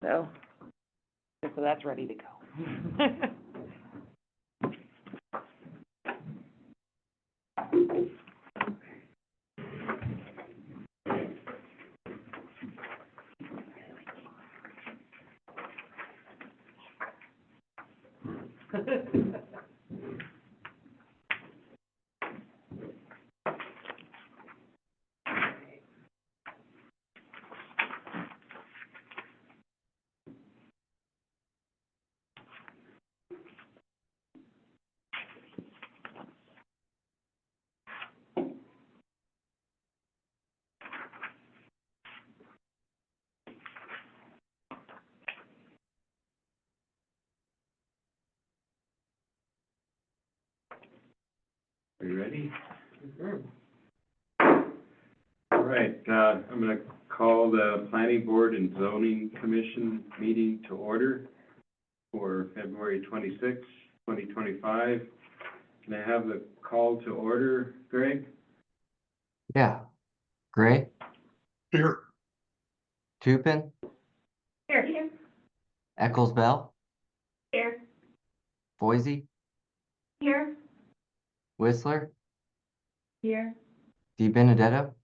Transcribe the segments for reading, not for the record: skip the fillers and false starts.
So that's ready to go. Are you ready? Mm-hmm. All right, I'm gonna call the Planning Board and Zoning Commission meeting to order for February 26, 2025. Can I have the call to order, Greg? Yeah. Gray, Here. Tupin, Here. Eccles Bell, Here. Boise, Here. Whistler, Here. Di Benedetto,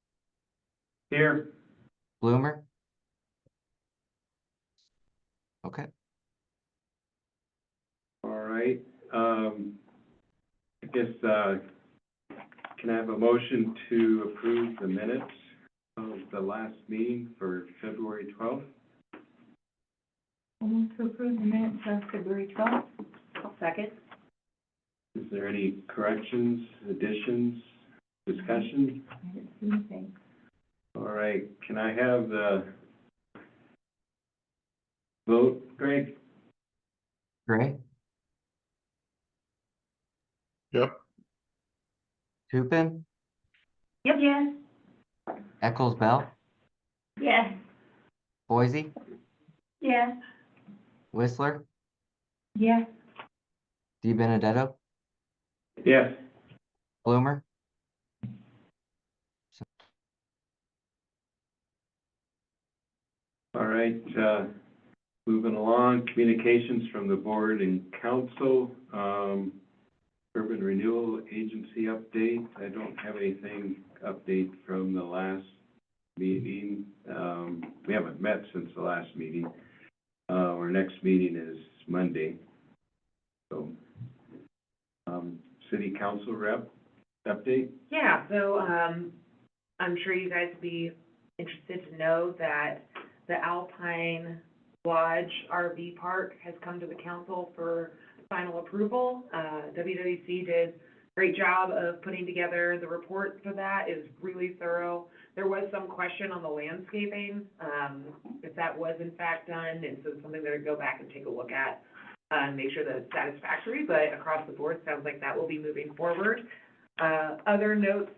Here. Bloomer. Okay. All right, I guess, can I have a motion to approve the minutes of the last meeting for February 12th? I'll move to approve the minutes of February 12th. I'll second. Is there any corrections, additions, discussion? I didn't see anything. All right, can I have the vote, Greg? Gray, Yep. Tupin, Yep, yes. Eccles Bell, Yes. Boise, Yes. Whistler, Yes. Di Benedetto, Yes. Bloomer. All right, moving along, communications from the board and council, urban renewal agency update. I don't have anything update from the last meeting. We haven't met since the last meeting. Our next meeting is Monday. So, city council rep update? Yeah, so, I'm sure you guys would be interested to know that the Alpine Lodge RV Park has come to the council for final approval. WWC did a great job of putting together the report for that. It was really thorough. There was some question on the landscaping, if that was in fact done, and so it's something that I'd go back and take a look at, and make sure that it's satisfactory, but across the board, sounds like that will be moving forward. Other notes,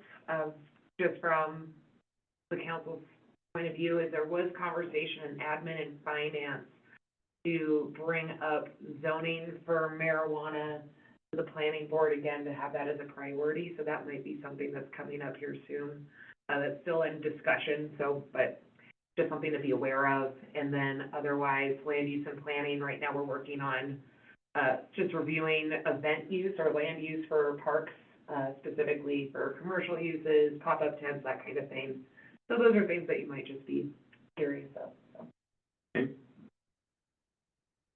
just from the council's point of view, is there was conversation in admin and finance to bring up zoning for marijuana to the planning board again, to have that as a priority. So that might be something that's coming up here soon. That's still in discussion, so, but just something to be aware of. And then otherwise, land use and planning, right now we're working on just reviewing event use or land use for parks, specifically for commercial uses, pop-up tents, that kind of thing. So those are things that you might just be curious of. So. Okay.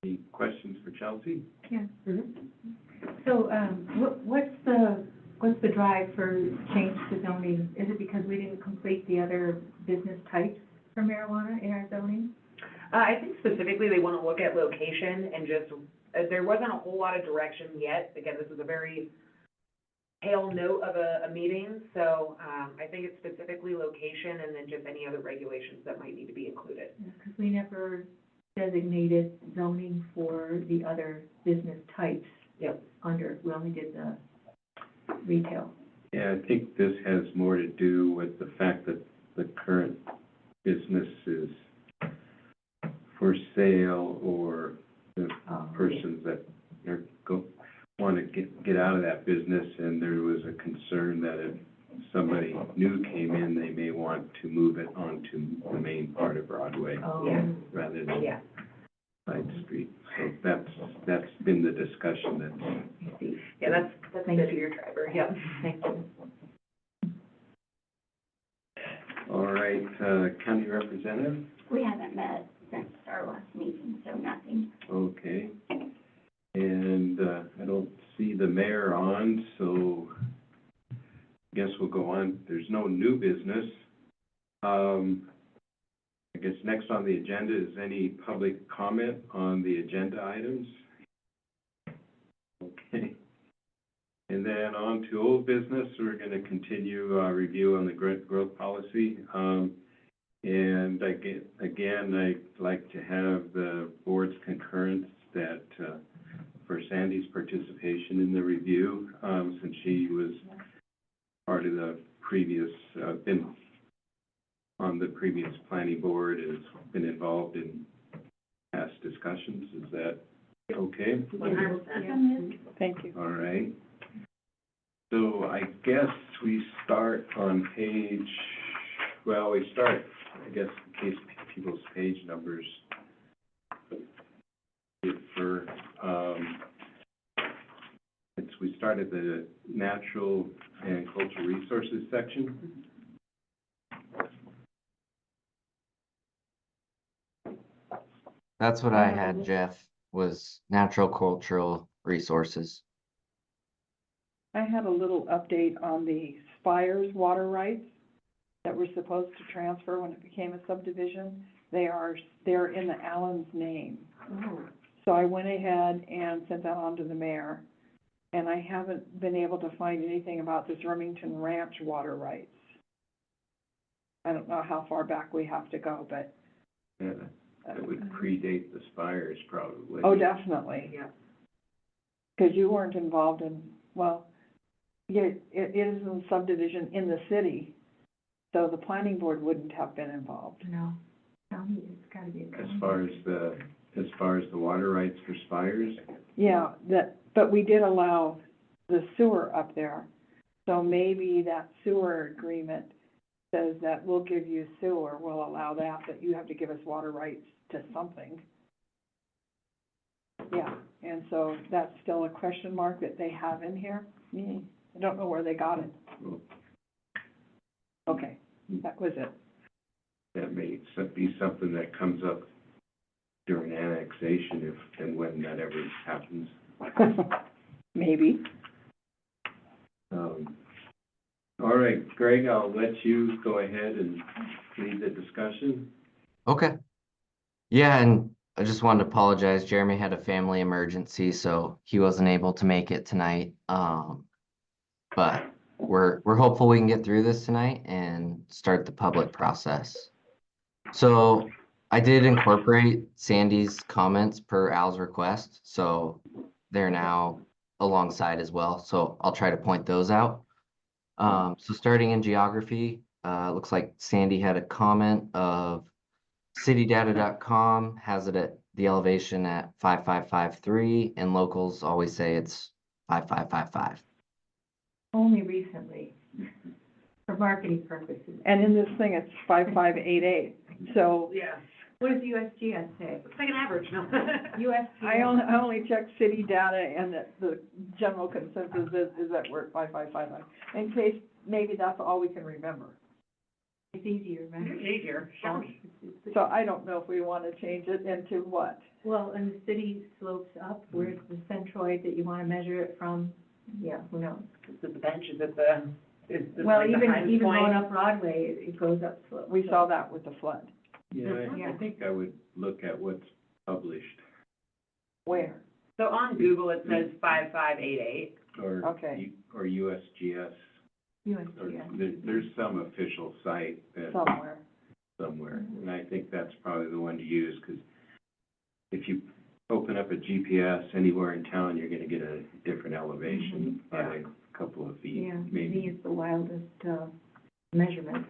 Any questions for Chelsea? Yeah. Mm-hmm. So, what's the drive for change to zoning? Is it because we didn't complete the other business types for marijuana in our zoning? I think specifically they want to look at location and just, there wasn't a whole lot of direction yet. Again, this was a very pale note of a meeting, so I think it's specifically location and then just any other regulations that might need to be included. Because we never designated zoning for the other business types. Yep. We only did the retail. Yeah, I think this has more to do with the fact that the current business is for sale, or the persons that are want to get out of that business, and there was a concern that if somebody new came in, they may want to move it onto the main part of Broadway Oh. Yeah. rather than Yeah. side street. So that's been the discussion that's, I see. Yeah, that's Thank good of you. your driver, yep. Thank you. all right, county representative, We haven't met since our last meeting, so nothing. okay. And, I don't see the mayor on, so I guess we'll go on. There's no new business. I guess next on the agenda is any public comment on the agenda items? Okay. And then on to old business, we're gonna continue, review on the growth policy. And again, I'd like to have the board's concurrence that, for Sandy's participation in the review, since she was part of the previous, been on the previous planning board, has been involved in past discussions. Is that okay? 100%. Thank you. All right. So I guess we start on page, well, we start, I guess, in case people's page numbers differ. We started the natural and cultural resources section. That's what I had, Jeff, was natural cultural resources. I had a little update on the Spires water rights that were supposed to transfer when it became a subdivision. They're in the Allen's name. So I went ahead and sent that on to the mayor, and I haven't been able to find anything about this Remington Ranch water rights. I don't know how far back we have to go, but. That would predate the Spires probably. Oh, definitely. Yeah. Because you weren't involved in, well, yeah, it is a subdivision in the city, so the planning board wouldn't have been involved. No, county, it's gotta be a As county. far as the water rights for Spires, Yeah, but we did allow the sewer up there, so maybe that sewer agreement says that we'll give you sewer, we'll allow that, but you have to give us water rights to something. Yeah, and so that's still a question mark that they have in here. I don't know where they got it. Okay, that was it. that may be something that comes up during annexation if and when that ever happens. Maybe. All right, Greg, I'll let you go ahead and lead the discussion. Okay. Yeah, and I just wanted to apologize. Jeremy had a family emergency, so he wasn't able to make it tonight. But we're hopeful we can get through this tonight and start the public process. So I did incorporate Sandy's comments per Al's request, so they're now alongside as well. So I'll try to point those out. So starting in geography, looks like Sandy had a comment of citydata.com has it at the elevation at 5553, and locals always say it's 5555. Only recently, for marketing purposes. And in this thing, it's 5588, so Yeah, What does USGS say? it's like an average, no? USGS. I only check city data, and the general consensus is that we're at 5559, in case maybe that's all we can remember. It's easier, right? Easier, sure. So I don't know if we want to change it into what? Well, and the city slopes up, where's the centroid that you wanna measure it from? Yeah, who knows? Is it the bench, is it the, is it Well, like the even highest going point? up Broadway, it goes up slope. We saw that with the flood. Yeah, I Yeah. think I would look at what's published Where? So on Google, it says 5588. or, Okay. or USGS. Or USGS. there's some official site that Somewhere. somewhere, and I think that's probably the one to use, because if you open up a GPS anywhere in town, you're gonna get a different elevation by a couple of feet, Yeah, maybe. Z is the wildest, measurement.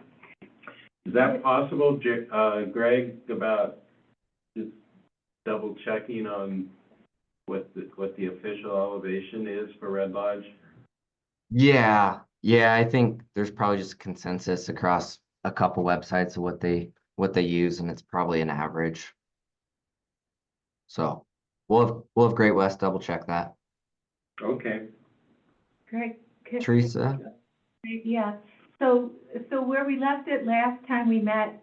Is that possible, Greg, about just double checking on what the official elevation is for Red Lodge? Yeah, I think there's probably just consensus across a couple websites of what they use, and it's probably an average. So we'll have Great West double check that. Okay. Greg, Teresa? yeah, so where we left it last time we met,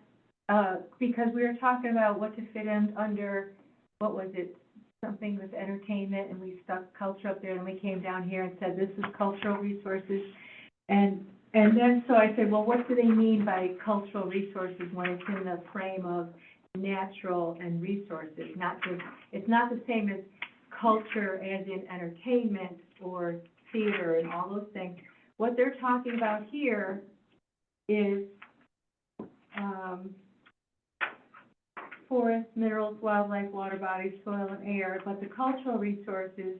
because we were talking about what to fit in under, what was it? Something with entertainment, and we stuck culture up there, and we came down here and said, this is cultural resources. And then, so I said, well, what do they mean by cultural resources when it's in the frame of natural and resources? It's not the same as culture as in entertainment or theater and all those things. What they're talking about here is, forests, minerals, wildlife, water bodies, soil and air, but the cultural resources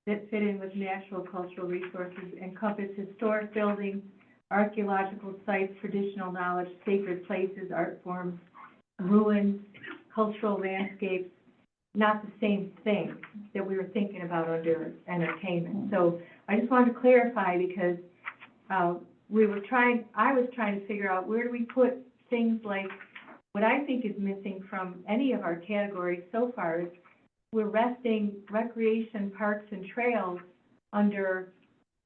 that fit in with natural cultural resources encompass historic buildings, archaeological sites, traditional knowledge, sacred places, art forms, ruins, cultural landscapes, not the same thing that we were thinking about under entertainment. So I just wanted to clarify because, I was trying to figure out where do we put things like, what I think is missing from any of our categories so far is we're resting recreation, parks, and trails under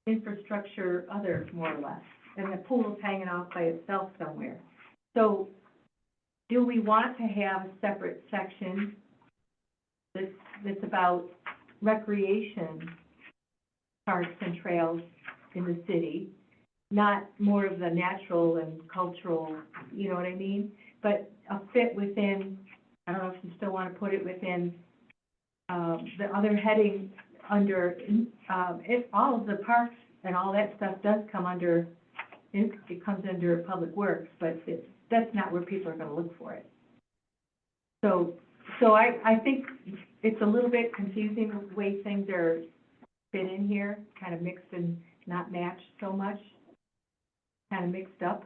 infrastructure, other, more or less, and the pool's hanging out by itself somewhere. So do we want to have a separate section that's about recreation, parks, and trails in the city, not more of the natural and cultural, you know what I mean? But a fit within, I don't know if you still want to put it within, the other heading under, if all of the parks and all that stuff does come under, it comes under Public Works, but that's not where people are gonna look for it. So I think it's a little bit confusing the way things are fit in here, kind of mixed and not matched so much, kind of mixed up.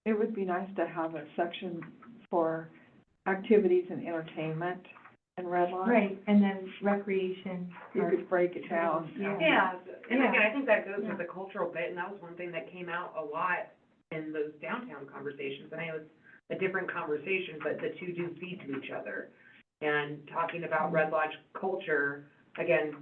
It would be nice to have a section for activities and entertainment in Red Lodge. Right, and then recreation. You could break it down. Yeah. Yeah, and Yeah. again, I think that goes Yeah. with the cultural bit, and that was one thing that came out a lot in those downtown conversations. And I know it's a different conversation, but the two do feed to each other. And talking about Red Lodge culture, again,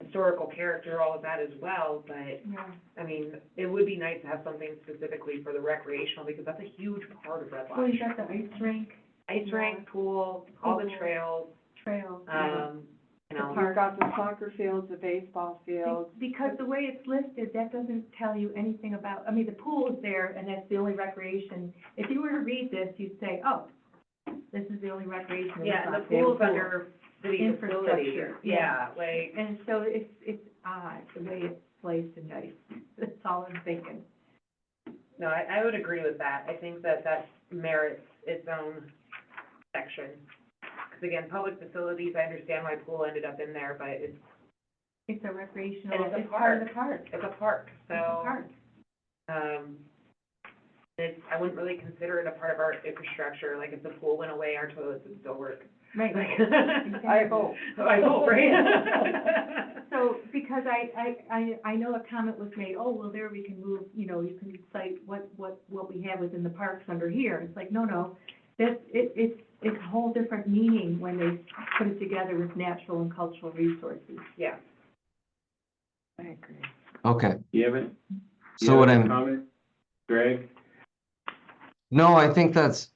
historical character, all of that as well, but, Yeah. I mean, it would be nice to have something specifically for the recreational, because that's a huge part of Red Well, you Lodge. got the ice rink, Ice rink, pool, all the Pool. trails, trails. you know. You've got the soccer fields, the baseball fields. Because the way it's listed, that doesn't tell you anything about, I mean, the pool is there, and that's the only recreation. If you were to read this, you'd say, oh, this is the only recreation. Yeah, and the They have a pool's pool. under city facility, Infrastructure, yeah, like, And so it's odd, the way it's placed and diced. That's all I'm thinking. no, I would agree with that. I think that merits its own section. Because again, public facilities, I understand why pool ended up in there, but It's a recreational, And it's a it's part of the park. park. it's a park, It's a so, park. I wouldn't really consider it a part of our infrastructure, like if the pool went away, our toilets would still work. Right. I hope. I hope, right? So, because I know a comment was made, oh, well, there we can move, you know, you can cite what we have within the parks under here. It's like, no, it's a whole different meaning when they put it together with natural and cultural resources. Yeah. I agree. Okay, You have it? so what I'm, Comment, Greg? no, I think that's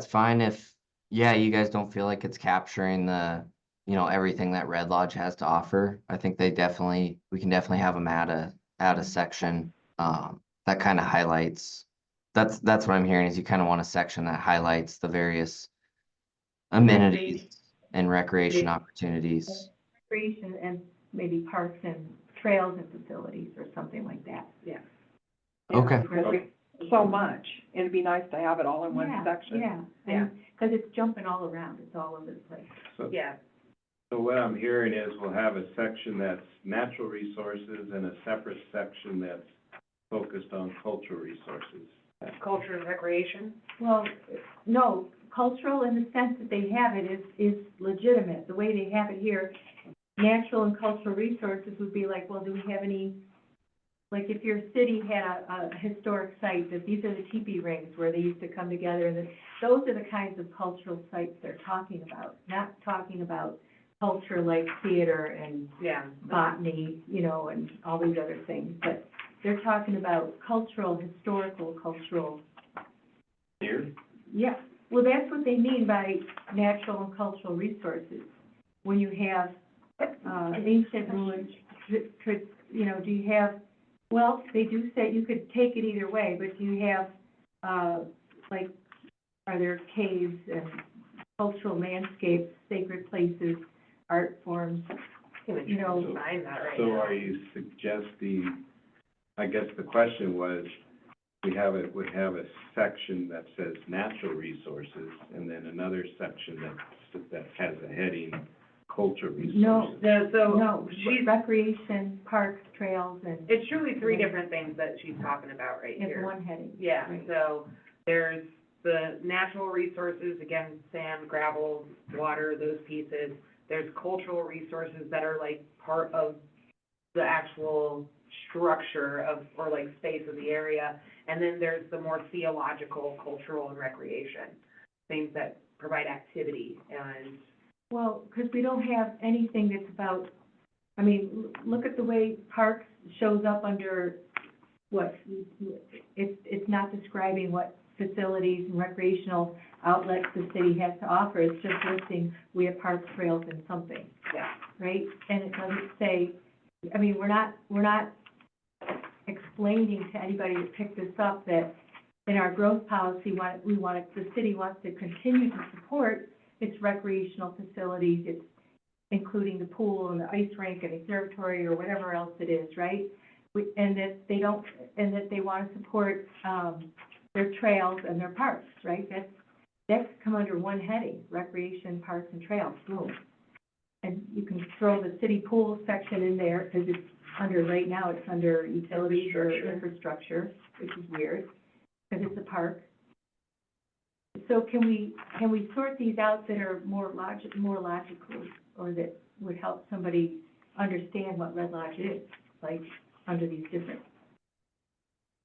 fine if, yeah, you guys don't feel like it's capturing the, everything that Red Lodge has to offer. I think we can definitely have them add a section, that kind of highlights. That's what I'm hearing is you kind of want a section that highlights the various amenities and recreation opportunities. Recreation and maybe parks and trails and facilities or something like that. Yeah. Okay. Because we- so much, it'd be nice to have it all in one Yeah, section. Yeah, Yeah. because it's jumping all around, it's all over the place. Yeah, So what I'm hearing is we'll have a section that's natural resources and a separate section that's focused on cultural resources. culture and recreation. Well, no, cultural in the sense that they have it is legitimate. The way they have it here, natural and cultural resources would be like, well, do we have any like if your city had a historic site, that these are the teepee rings where they used to come together, and those are the kinds of cultural sites they're talking about, not talking about culture like theater and Yeah. botany, you know, and all these other things, but they're talking about historical, cultural. Here? Yeah, well, that's what they mean by natural and cultural resources. When you have, ancient ruins, you know, do you have, well, they do say you could take it either way, but do you have, like, are there caves and cultural landscapes, sacred places, art forms? You know, Find that right So now. are you suggesting, I guess the question was, would have a section that says natural resources, and then another section that has a heading, cultural resources? No. So no, she's, recreation, parks, trails, and it's truly three different things that she's talking about right it's here. one heading. Yeah, Right. so there's the natural resources, again, sand, gravel, water, those pieces. There's cultural resources that are like part of the actual structure of, or like space of the area. And then there's the more theological, cultural, and recreation, things that provide activity and, Well, because we don't have anything that's about, I mean, look at the way parks shows up under what, it's not describing what facilities and recreational outlets the city has to offer, it's just listing, we have parks, trails, and something, yeah. right? And it doesn't say, I mean, we're not explaining to anybody that picked this up that in our growth policy, the city wants to continue to support its recreational facilities, it's including the pool and the ice rink and observatory or whatever else it is, right? And that they want to support, their trails and their parks, right? That's come under one heading, recreation, parks, and trails, boom. And you can throw the city pool section in there, because it's under, right now, it's under utilities or infrastructure, which is weird, because it's a park. So can we sort these out that are more logical, or that would help somebody understand what Red Lodge is, like, under these different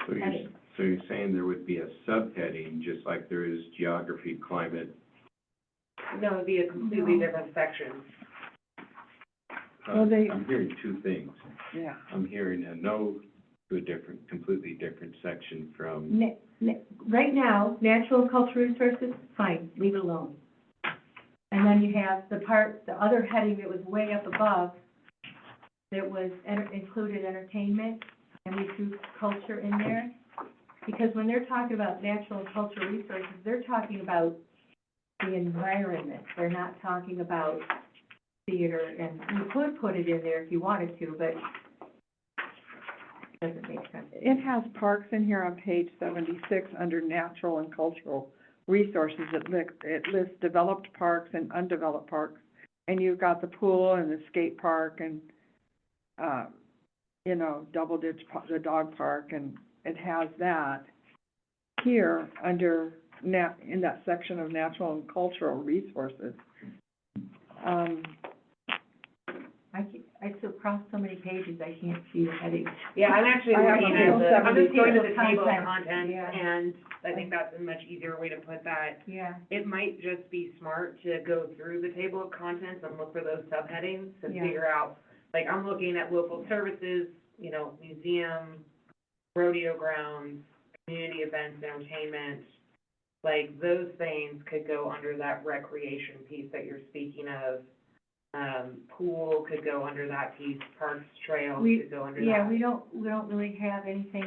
headings? So you're saying there would be a subheading, just like there is geography, climate? No, it'd be a completely different section. Well, they- I'm hearing two things. Yeah. I'm hearing a no to a completely different section from, Right now, natural and cultural resources, fine, leave it alone. And then you have the other heading that was way up above, that was included entertainment, and we threw culture in there. Because when they're talking about natural and cultural resources, they're talking about the environment. They're not talking about theater, and you could put it in there if you wanted to, but it doesn't make sense. It has parks in here on page 76 under natural and cultural resources. It lists developed parks and undeveloped parks. And you've got the pool and the skate park and, you know, Double Ditch, the dog park, and it has that. Here, under in that section of natural and cultural resources. I still cross so many pages, I can't see the heading. Yeah, I'm actually I have looking a at whole I'm just going to the table table of of contents, yeah. and I think that's a much easier way to put that. Yeah, It might just be smart to go through the table of contents and look for those subheadings to Yeah. figure out, like, I'm looking at local services, you know, museum, rodeo grounds, community events, entertainment, like, those things could go under that recreation piece that you're speaking of. Pool could go under that piece, parks, trails could go under that. yeah, we don't really have anything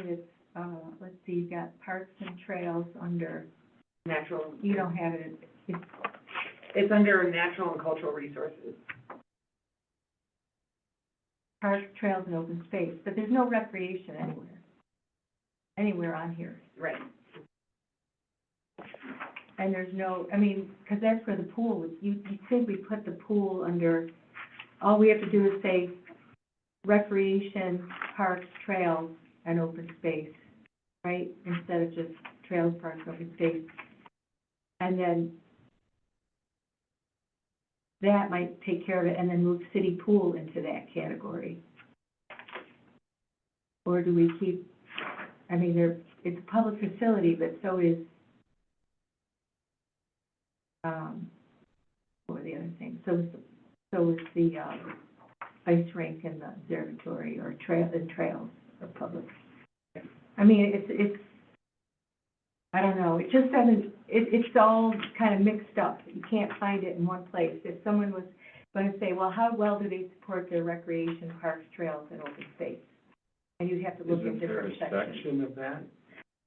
that's, let's see, you've got parks and trails under, Natural. you don't have it, it's It's under natural and cultural resources. parks, trails, and open space, but there's no recreation anywhere on here. Right. And there's no, I mean, because that's where the pool was, you simply put the pool under, all we have to do is say recreation, parks, trails, and open space, right? Instead of just trails, parks, open space. And then that might take care of it, and then move city pool into that category. Or do we keep, I mean, it's a public facility, but so is, what were the other things? So is the, ice rink and the observatory or trails are public. I mean, it's, I don't know, it just doesn't, it's all kind of mixed up. You can't find it in one place. If someone was going to say, well, how well do they support their recreation, parks, trails, and open space? And you'd have to look at Isn't there a different sections. section of that?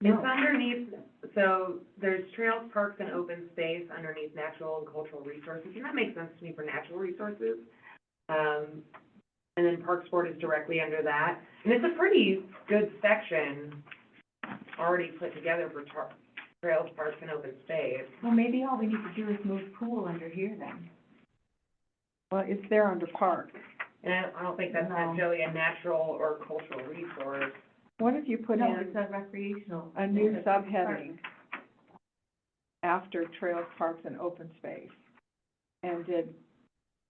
It's underneath, so there's trails, parks, and open space underneath natural and cultural resources, and that makes sense to me for natural resources. And then Parks Board is directly under that, and it's a pretty good section already put together for trails, parks, and open space. Well, maybe all we need to do is move pool under here then. Well, it's there under park. And I don't think that's No. necessarily a natural or cultural resource. What if you put No, in it's a recreational. a new subheading after trails, parks, and open space? And did,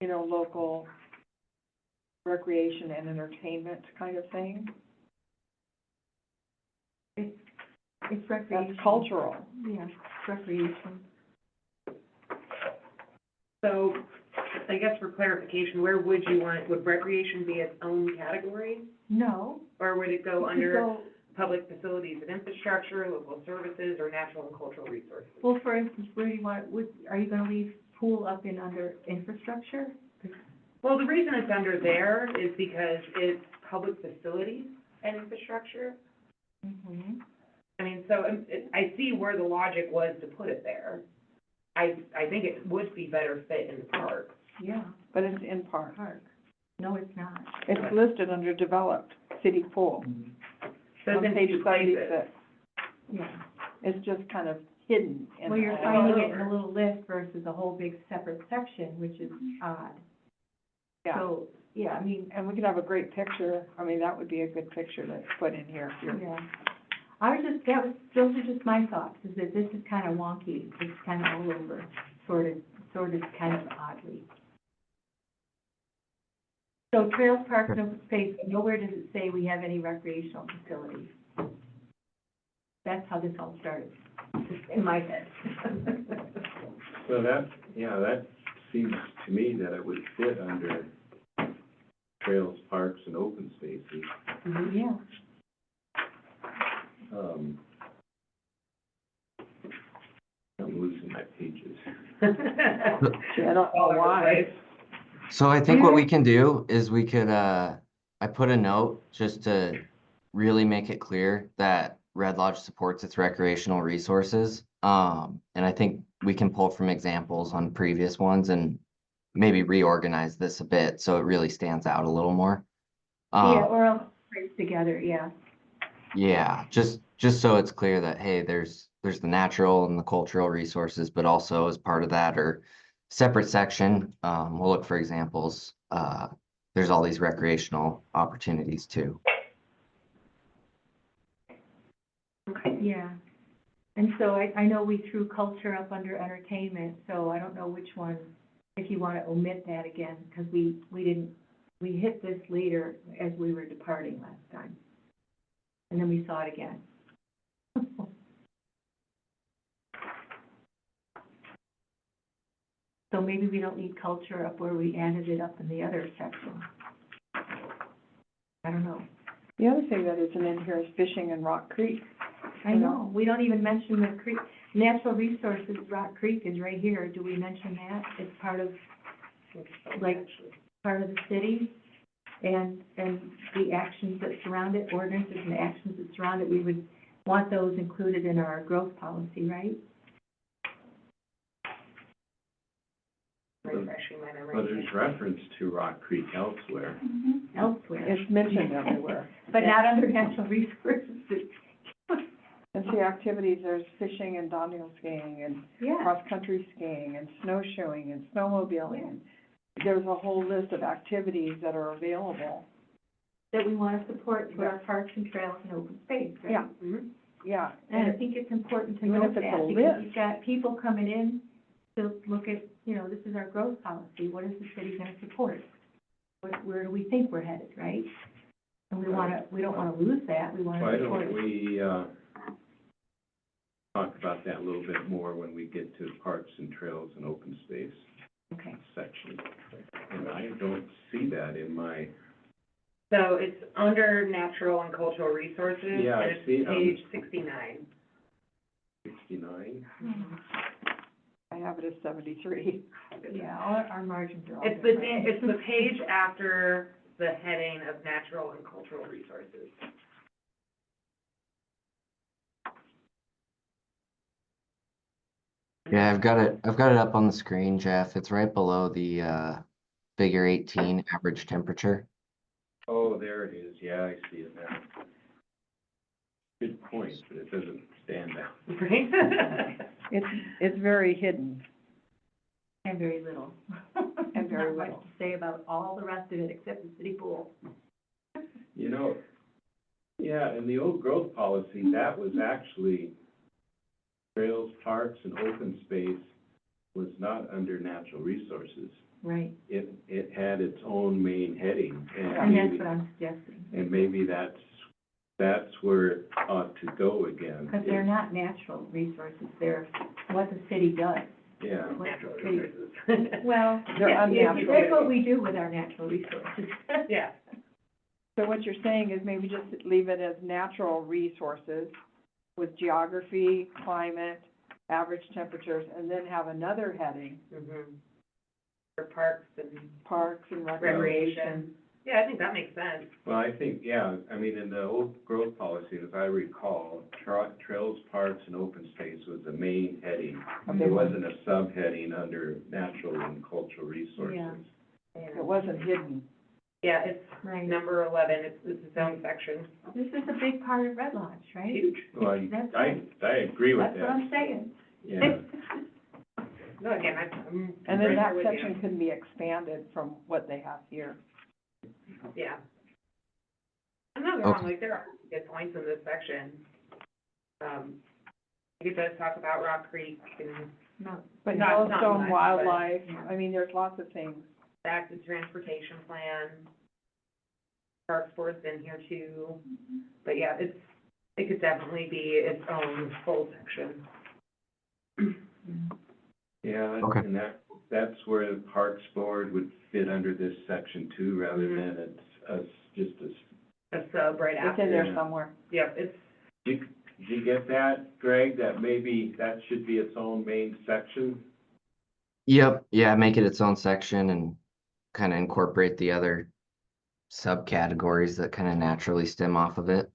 local recreation and entertainment kind of thing? It's recreation. That's cultural. Yeah, it's recreation. So, I guess for clarification, where would you want, would recreation be its own category? No. Or would it go it could under go- public facilities and infrastructure, local services, or natural and cultural resources? Well, for instance, where do you want, are you gonna leave pool up in under infrastructure? Well, the reason it's under there is because it's public facilities and infrastructure. Mm-hmm. I mean, so I see where the logic was to put it there. I think it would be better fit in the park. Yeah, But it's in park. park. No, it's not. It's listed under developed city pool So it's on in page two places. 76. Yeah. It's just kind of hidden in Well, you're the- finding it in a little list versus a whole big separate section, which is odd. Yeah, So, yeah, I mean, and we could have a great picture. I mean, that would be a good picture to put in here if you're. yeah. Those are just my thoughts, is that this is kind of wonky. It's kind of all over, sort of kind of oddly. So trails, parks, and open space, nowhere does it say we have any recreational facilities. That's how this all started, in my head. So that seems to me that it would fit under trails, parks, and open spaces. Yeah. I'm losing my pages. I don't know why. So I think what we can do is we could, I put a note just to really make it clear that Red Lodge supports its recreational resources. And I think we can pull from examples on previous ones and maybe reorganize this a bit so it really stands out a little more. Yeah, or else it's together, yeah. Yeah, just so it's clear that, hey, there's the natural and the cultural resources, but also as part of that or separate section, we'll look for examples. There's all these recreational opportunities too. Yeah. And so I know we threw culture up under entertainment, so I don't know which one, if you want to omit that again, because we hit this later as we were departing last time. And then we saw it again. So maybe we don't need culture up where we added it up in the other section. I don't know. The other thing that isn't in here is fishing in Rock Creek. I know, we don't even mention the creek, natural resources, Rock Creek is right here, do we mention that? It's part of, like, part of the city, and the actions that surround it, ordinances and actions that surround it, we would want those included in our growth policy, right? Refreshing my memory. But there's reference to Rock Creek elsewhere. Elsewhere, It's mentioned everywhere. but not under natural resources, And see activities, there's fishing and downhill skiing and yeah, cross-country skiing and snowshoeing and snowmobiling. There's a whole list of activities that are available. that we want to support through our parks and trails and open space, right? Yeah. Mhm. Yeah, And I think it's important to Even note if it's a that, because list. you've got people coming in to look at, this is our growth policy, what is the city gonna support? Where do we think we're headed, right? And we don't wanna lose that, we wanna Why support don't it. we, talk about that a little bit more when we get to parks and trails and open space Okay. section? And I don't see that in my, So it's under natural and cultural resources. Yeah, I and it's see it on- Page 69. 69. I have it as 73. Yeah, all our margins are all It's the, different. it's the page after the heading of natural and cultural resources. Yeah, I've got it up on the screen, Jeff. It's right below the figure 18 average temperature. Oh, there it is, yeah, I see it now. Good point, but it doesn't stand out. Right? It's very hidden. And very little. And very Not much little. to say about all the rest of it except the city pool. You know, yeah, in the old growth policy, that was actually trails, parks, and open space was not under natural resources. Right. It had its own main heading, And and that's maybe, what I'm suggesting. and maybe that's where it ought to go again. Because they're not natural resources, they're what the city does. Yeah, What Natural the city- resources. Well, They're yeah, unnatural. that's what we do with our natural resources. Yeah. So what you're saying is maybe just leave it as natural resources with geography, climate, average temperatures, and then have another heading, Mhm. For parks and parks and recreation. recreation. Yeah, I think that makes sense. well, I think, yeah, I mean, in the old growth policy, as I recall, trails, parks, and open space was the main heading. A big There one. wasn't a subheading under natural and cultural resources. Yeah. It wasn't hidden. Yeah, it's Right. number 11, it's its own section. This is a big part of Red Lodge, right? Huge. Well, That's I right. agree with That's what that, I'm saying. yeah. No, again, I'm And then right that there with you. section can be expanded from what they have here. Yeah. I'm not wrong, like, there are good points in this section. It does talk about Rock Creek and No, But Not Yellowstone much, but- Wildlife, I mean, there's lots of things. the active transportation plan. Parks Board's been here too, but yeah, it could definitely be its own full section. Yeah, Okay. and that's where the Parks Board would fit under this section too, rather Mhm. than it's just a, A sub right It's after. in there Yeah. somewhere. Yep, it's, did you get that, Greg, that maybe that should be its own main section? Yep, yeah, make it its own section and kind of incorporate the other subcategories that kind of naturally stem off of it.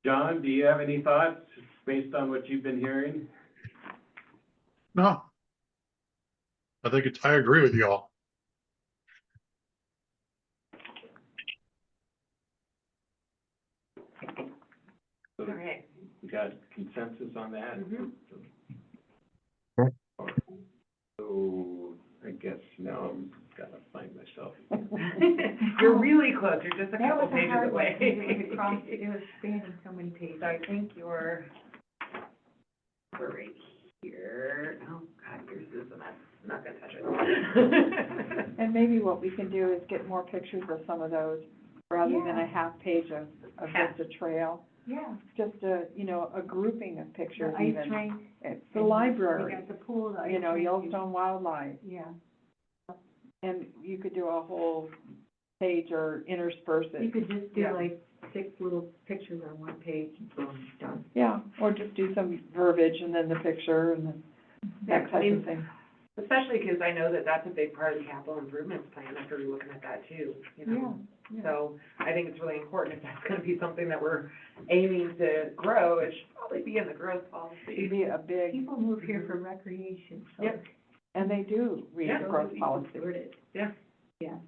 John, do you have any thoughts based on what you've been hearing? No. I agree with you all. So all right. we got consensus on that? Mhm. So I guess now I'm gotta find myself. You're really close, you're just a that couple was a pages hard one, away. it was across, it was spanning so many pages. So I think we're right here. Oh, God, yours is a mess. I'm not gonna touch it. And maybe what we can do is get more pictures of some of those, rather than Yeah. a half page of just a trail. Yeah. Just a grouping of The pictures ice even. rink. It's the and library, We got the pool, the ice you know, rink. Yellowstone Wildlife. Yeah. And you could do a whole page or intersperse You it. could just do Yeah. like 6 little pictures on one page and boom, done. Yeah, or just do some verbiage and then the picture and then Yeah, that I type mean, of thing. especially because I know that that's a big part of the capital improvements plan, after we're looking at that too, you know? Yeah. So I think it's really important, if that's gonna be something that we're aiming to grow, it should probably be in the growth It'd policy. be a big, People move here for recreation, so. Yep. and they do read Yeah. the those growth people policy. support it. Yeah. Yeah.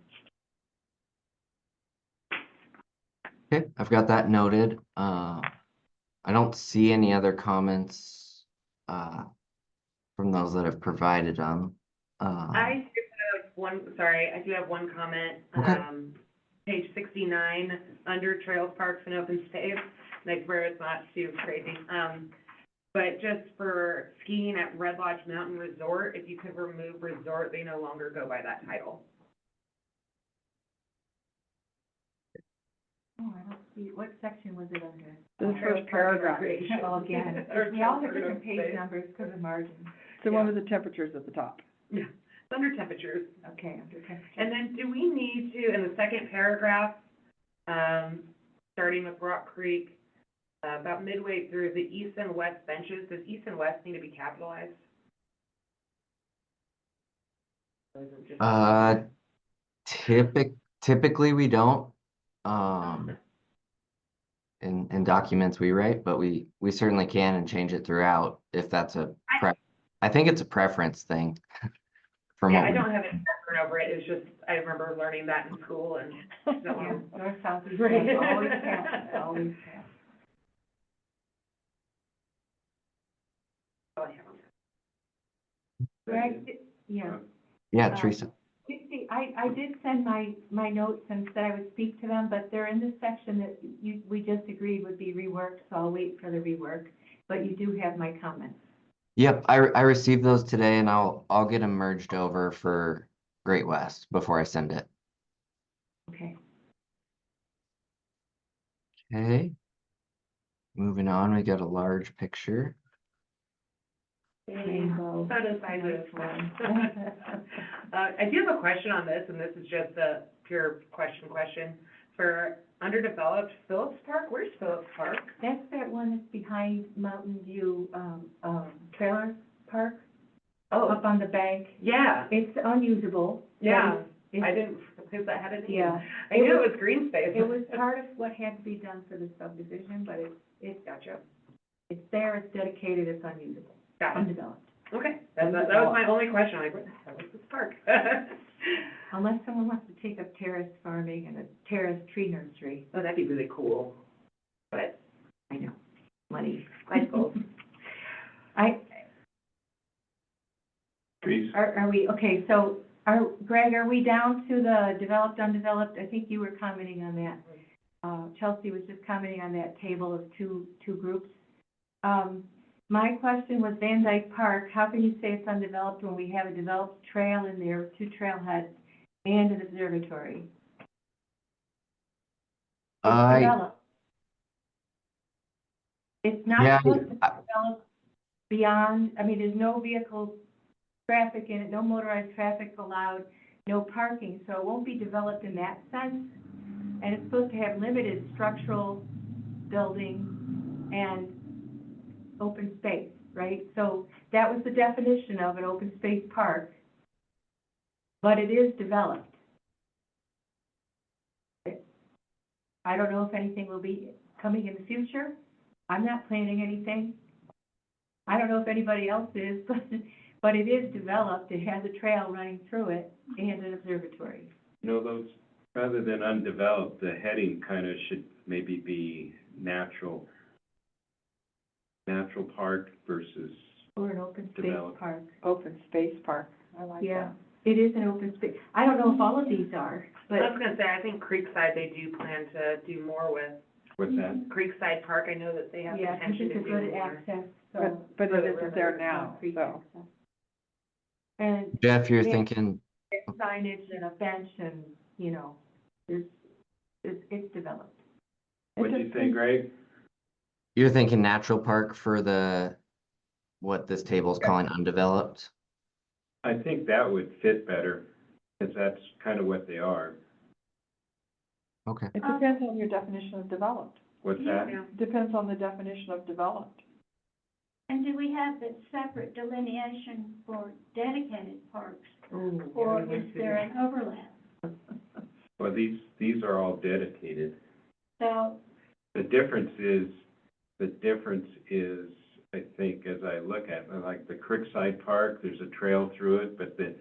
Okay, I've got that noted. I don't see any other comments, from those that have provided them. I do have I do have one comment. Okay. Page 69, under trails, parks, and open space, like where it's not too crazy. But just for skiing at Red Lodge Mountain Resort, if you could remove resort, they no longer go by that title. Oh, I don't see, what section was it under? The first paragraph, it's Oh, again, Or we all have trail different page space. numbers because of margin. the one with the temperatures at the top. Yeah, it's under temperatures. Okay, under temperature. And then do we need to, in the second paragraph, starting with Rock Creek, about midway through the east and west benches, does east and west need to be capitalized? Or is it just- Typically we don't, in documents we write, but we certainly can and change it throughout if that's I think it's a preference thing. From Yeah, what I we- don't have any concern over it, it's just, I remember learning that in school and so Yeah, on. north, south, east, Right. west, always cap, always cap. Greg, yeah. Yeah, Uh, Teresa. Dixie, I did send my notes and said I would speak to them, but they're in the section that we just agreed would be reworked, so I'll wait for the rework. But you do have my comments. Yep, I received those today and I'll get them merged over for Great West before I send it. Okay. Okay. Moving on, we got a large picture. Rainbow. Photo sizes. Nice one. I do have a question on this, and this is just a pure question. For underdeveloped Phillips Park, where's Phillips Park? That's that one that's behind Mountain View, Trailer Park, Oh, up on the bank. yeah, It's unusable. yeah, It's- I didn't, because that had a name. Yeah. I knew it was green space. It was part of what had to be done for the subdivision, but it's Gotcha, it's there, it's dedicated, it's unusable, got it, undeveloped. okay, that was my only question, like, what the hell is this park? Unless someone wants to take up terrace farming and a terrace tree nursery. Oh, that'd be really cool, but I know, money. life goals. Teresa? Are we, okay, so, Greg, are we down to the developed, undeveloped? I think you were commenting on that. Chelsea was just commenting on that table of two groups. My question was Van Dyke Park, how can you say it's undeveloped when we have a developed trail in there, with 2 trailheads and an observatory? It's developed. It's not Yeah, supposed to develop beyond, I mean, there's no vehicle traffic in it, no motorized traffic allowed, no parking, so it won't be developed in that sense. And it's supposed to have limited structural building and open space, right? So that was the definition of an open space park, but it is developed. I don't know if anything will be coming in the future. I'm not planning anything. I don't know if anybody else is, but it is developed. It has a trail running through it and an observatory. You know, those, rather than undeveloped, the heading kind of should maybe be natural park versus, Or an open space Developed. park. Open space park, I like Yeah, that. it is an open space. I don't know if all of these are, but I was gonna say, I think Creekside, they do plan to do more with what's that? Creekside Park, I know that they have yeah, because intention it's to a do good more. access, so. But for it the isn't river, there now, free so. access. And Jeff, you're Yeah. thinking, signage and a bench and, you know, it's developed. What'd you say, Greg? you're thinking natural park for what this table's calling undeveloped? I think that would fit better, because that's kind of what they are. Okay. It depends on your definition of developed. What's that? Yeah. Depends on the definition of developed. And do we have the separate delineation for dedicated parks? Ooh, Or yeah, we is went through there that. an overlap? Well, these are all dedicated. So, The difference is, I think, as I look at, like the Creekside Park, there's a trail through it, but the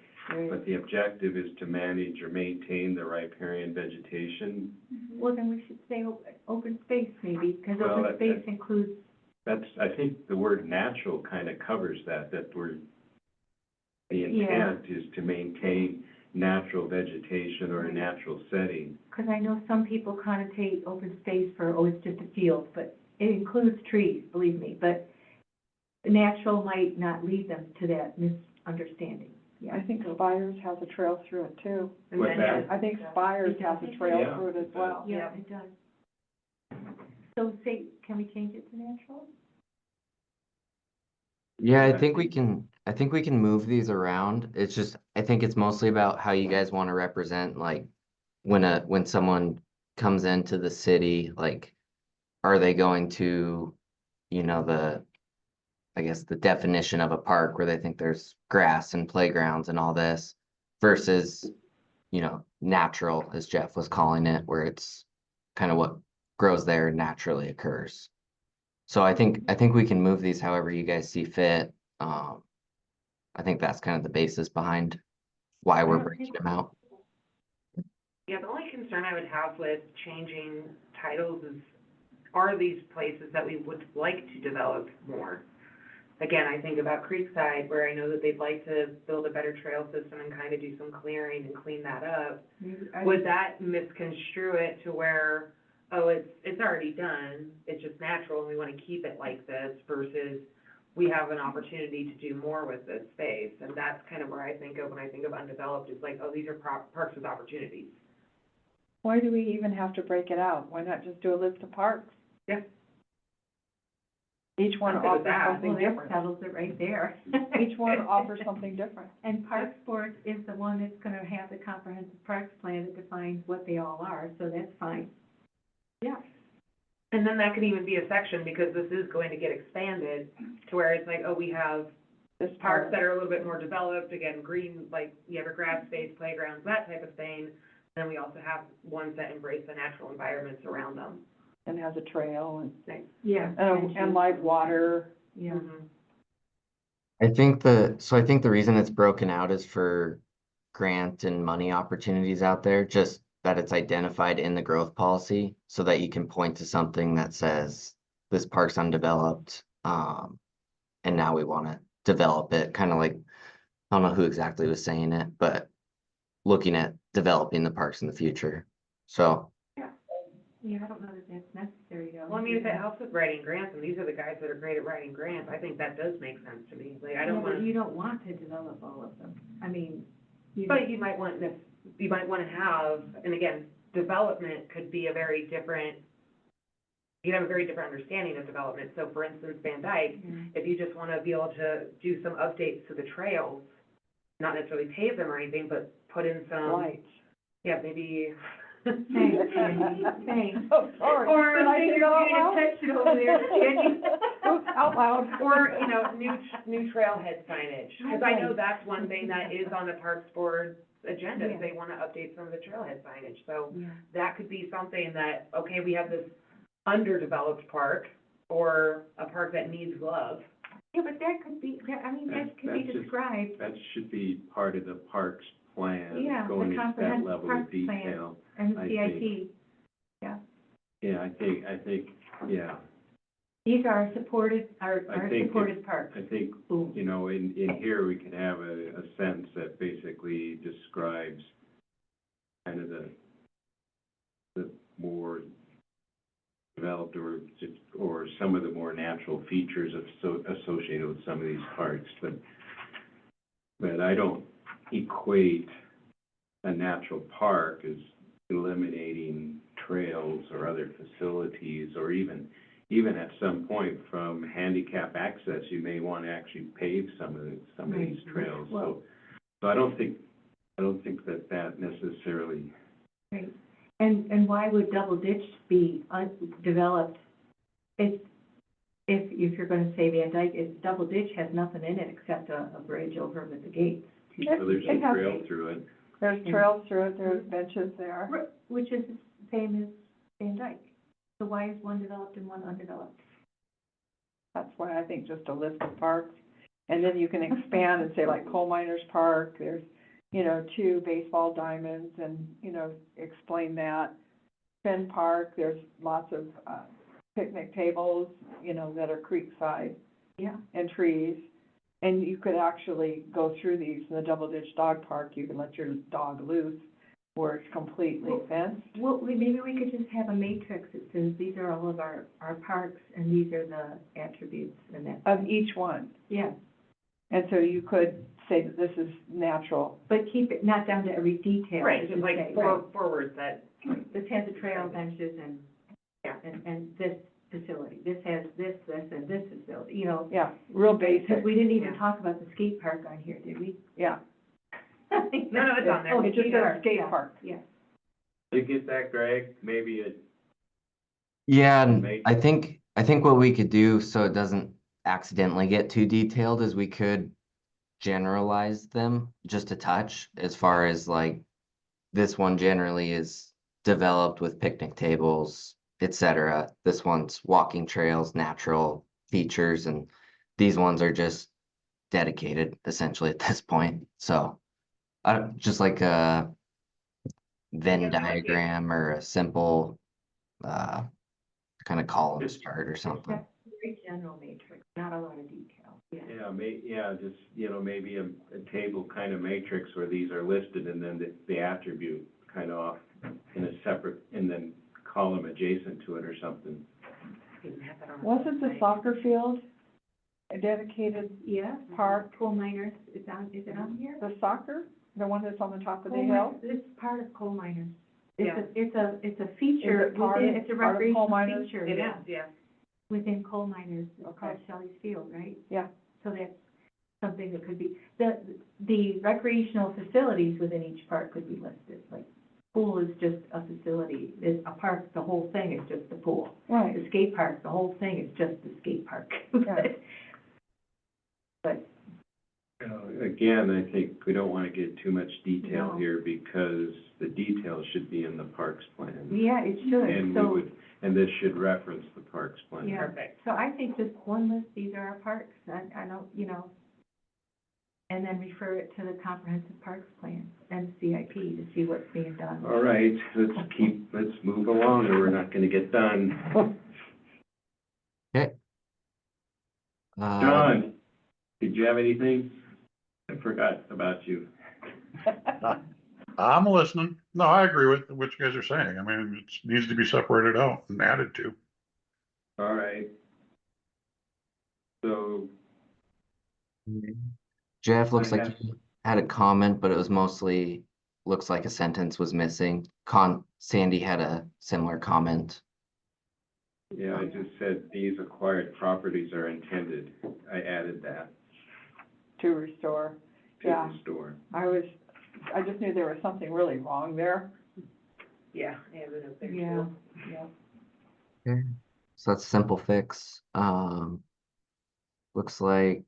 objective is to manage or maintain the riparian vegetation. Well, then we should say open space maybe, because Well, open that- space includes, I think the word natural kind of covers that the Yeah. intent is to maintain natural vegetation or a natural setting. because I know some people connotate open space for, oh, it's just a field, but it includes trees, believe me, but natural might not lead them to that misunderstanding. I Yeah, think Spires has a trail through it too. And What's then, that? I think Spires has a trail Yeah. through it as well. yeah, it does. So say, can we change it to natural? Yeah, Yeah, I think we can move these around. It's just, I think it's mostly about how you guys want to represent, like, when someone comes into the city, like, are they going to, I guess the definition of a park where they think there's grass and playgrounds and all this versus, natural, as Jeff was calling it, where it's kind of what grows there naturally occurs. So I think we can move these however you guys see fit. I think that's kind of the basis behind why we're breaking them out. Yeah, the only concern I would have with changing titles is, are these places that we would like to develop more? Again, I think about Creekside, where I know that they'd like to build a better trail system and kind of do some clearing and clean that up. Would that misconstrue it to where, oh, it's already done, it's just natural, and we want to keep it like this, versus we have an opportunity to do more with this space? And that's kind of where I think of when I think of undeveloped, is like, oh, these are parks with opportunities. Why do we even have to break it out? Why not just do a list of parks? Yeah. Each one I'm good with offers that. something Well, that different. settles it right there. Each one offers something different. And Park Sports is the one that's gonna have the comprehensive parks plan that defines what they all are, so that's fine. Yeah. And then that could even be a section, because this is going to get expanded to where it's like, oh, we have This parks that are a little bit more developed, again, green, like, you have a grass space, playgrounds, that type of thing. Then we also have ones that embrace the natural environments around them. and has a trail Yeah. and live water. Yeah. Mhm. I think the reason it's broken out is for grant and money opportunities out there, just that it's identified in the growth policy so that you can point to something that says this park's undeveloped, and now we want to develop it, kind of like, I don't know who exactly was saying it, but looking at developing the parks in the future. So, Yeah, I don't know that that's necessary though. Well, I mean, if it helps with writing grants, and these are the guys that are great at writing grants, I think that does make sense to me. Like, I don't Yeah, but want, you don't want to develop all of them. I mean, but you might want to have, and again, development could be a very different, you have a very different understanding of development. So for instance, Van Dyke, if you just want to be able to do some updates to the trails, not necessarily pave them or anything, but put in some, Lights. yeah, maybe. Thanks, Sandy, thanks. Oh, sorry. Or Did I say that out loud? attention over there, Sandy. Oops, out loud. Or, new trailhead signage, because I know that's one thing that is on the Parks Board's agenda, is they want to update some of the trailhead signage. So Yeah. that could be something that, okay, we have this underdeveloped park, or a park that needs love. Yeah, but that could be, that could be That's just- described, That should be part of the parks plan, Yeah, the going into that comprehensive level parks of plan. detail. and the I CIP. Yeah, I think, yeah, These are supported, are I think supported parks. I think, Boom. in here, we could have a sentence that basically describes kind of the more developed or some of the more natural features associated with some of these parks, but I don't equate a natural park as eliminating trails or other facilities, or even at some point from handicap access, you may want to actually pave some of these trails. Well- So I don't think that necessarily, Right. And why would Double Ditch be developed? If you're gonna say Van Dyke, Double Ditch has nothing in it except a bridge over with the gates. so there's It a has- trail through it. There's trails through it, there's benches there. Which is the same as Van Dyke. So why is one developed and one undeveloped? That's why I think just a list of parks. And then you can expand and say like Coal Miners Park, there's, 2 baseball diamonds and, explain that. Finn Park, there's lots of, picnic tables, that are creekside. Yeah. And trees. And you could actually go through these. In the Double Ditch Dog Park, you can let your dog loose where it's completely fenced. Well, maybe we could just have a matrix that says these are all of our parks and these are the attributes and that. Of each one. Yeah, And so you could say that this is natural. but keep it not down to every detail. Right, as just you like say, four words that, right. This has the trail benches and and this facility, this has this, and this facility, you know. Yeah, real Because basic, we didn't even Yeah. talk about the skate park on here, did we? yeah. No, it's on there. Oh, It just says skate yeah, park. Yeah. You get that, Greg? Maybe it, Yeah, and Make- I think what we could do so it doesn't accidentally get too detailed is we could generalize them just a touch as far as like this one generally is developed with picnic tables, etc. This one's walking trails, natural features, and these ones are just dedicated essentially at this point. So just like a Venn Yeah, diagram or a simple kind of columns It's- chart or something. That's very general matrix, not a lot of detail, yeah. just, maybe a table kind of matrix where these are listed and then the attribute kind of off in a separate, and then column adjacent to it or something. Didn't have that on our Wasn't the website. soccer field a dedicated Yeah. park? Coal miners, is it on here? The soccer, the one that's on the top of the Coal hill? miners, it's part of coal miners. Yeah. It's a feature Is it part within, of- it's a part of coal recreational miners? feature, It yeah, is, yeah. within coal miners, it's Okay. called Shelley's Field, right? Yeah. So that's something that could be, the recreational facilities within each park could be listed, like, pool is just a facility, is a park, the whole thing is just the pool. Right, The skate park, the whole thing is just the skate park. Yeah. But, Again, I think we don't want to get too much detail No. here because the details should be in the parks plan. yeah, it should, And we so, would, and this should reference the parks plan. yeah. Perfect. So I think just one list, these are our parks, I don't, and then refer it to the comprehensive parks plan and CIP to see what's being done. All right, let's move along or we're not going to get done. John, did you have anything? I forgot about you. I'm listening. No, I agree with what you guys are saying. I mean, it needs to be separated out and added to. All right. So, Jeff, looks I like have- you had a comment, but it was mostly, looks like a sentence was missing. Sandy had a similar comment. yeah, I just said these acquired properties are intended. I added that to restore. to Yeah. the store. I just knew there was something really wrong there. Yeah, I have it up there Yeah. too. Yeah. So that's a simple fix. Looks like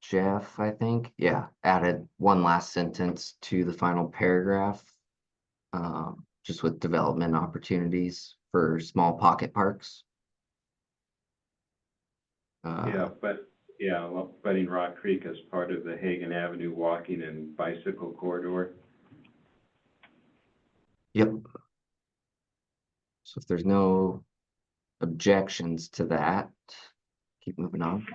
Jeff, I think, yeah, added one last sentence to the final paragraph. Just with development opportunities for small pocket parks. Budding Rock Creek as part of the Hagan Avenue walking and bicycle corridor. Yep. So if there's no objections to that, keep moving on.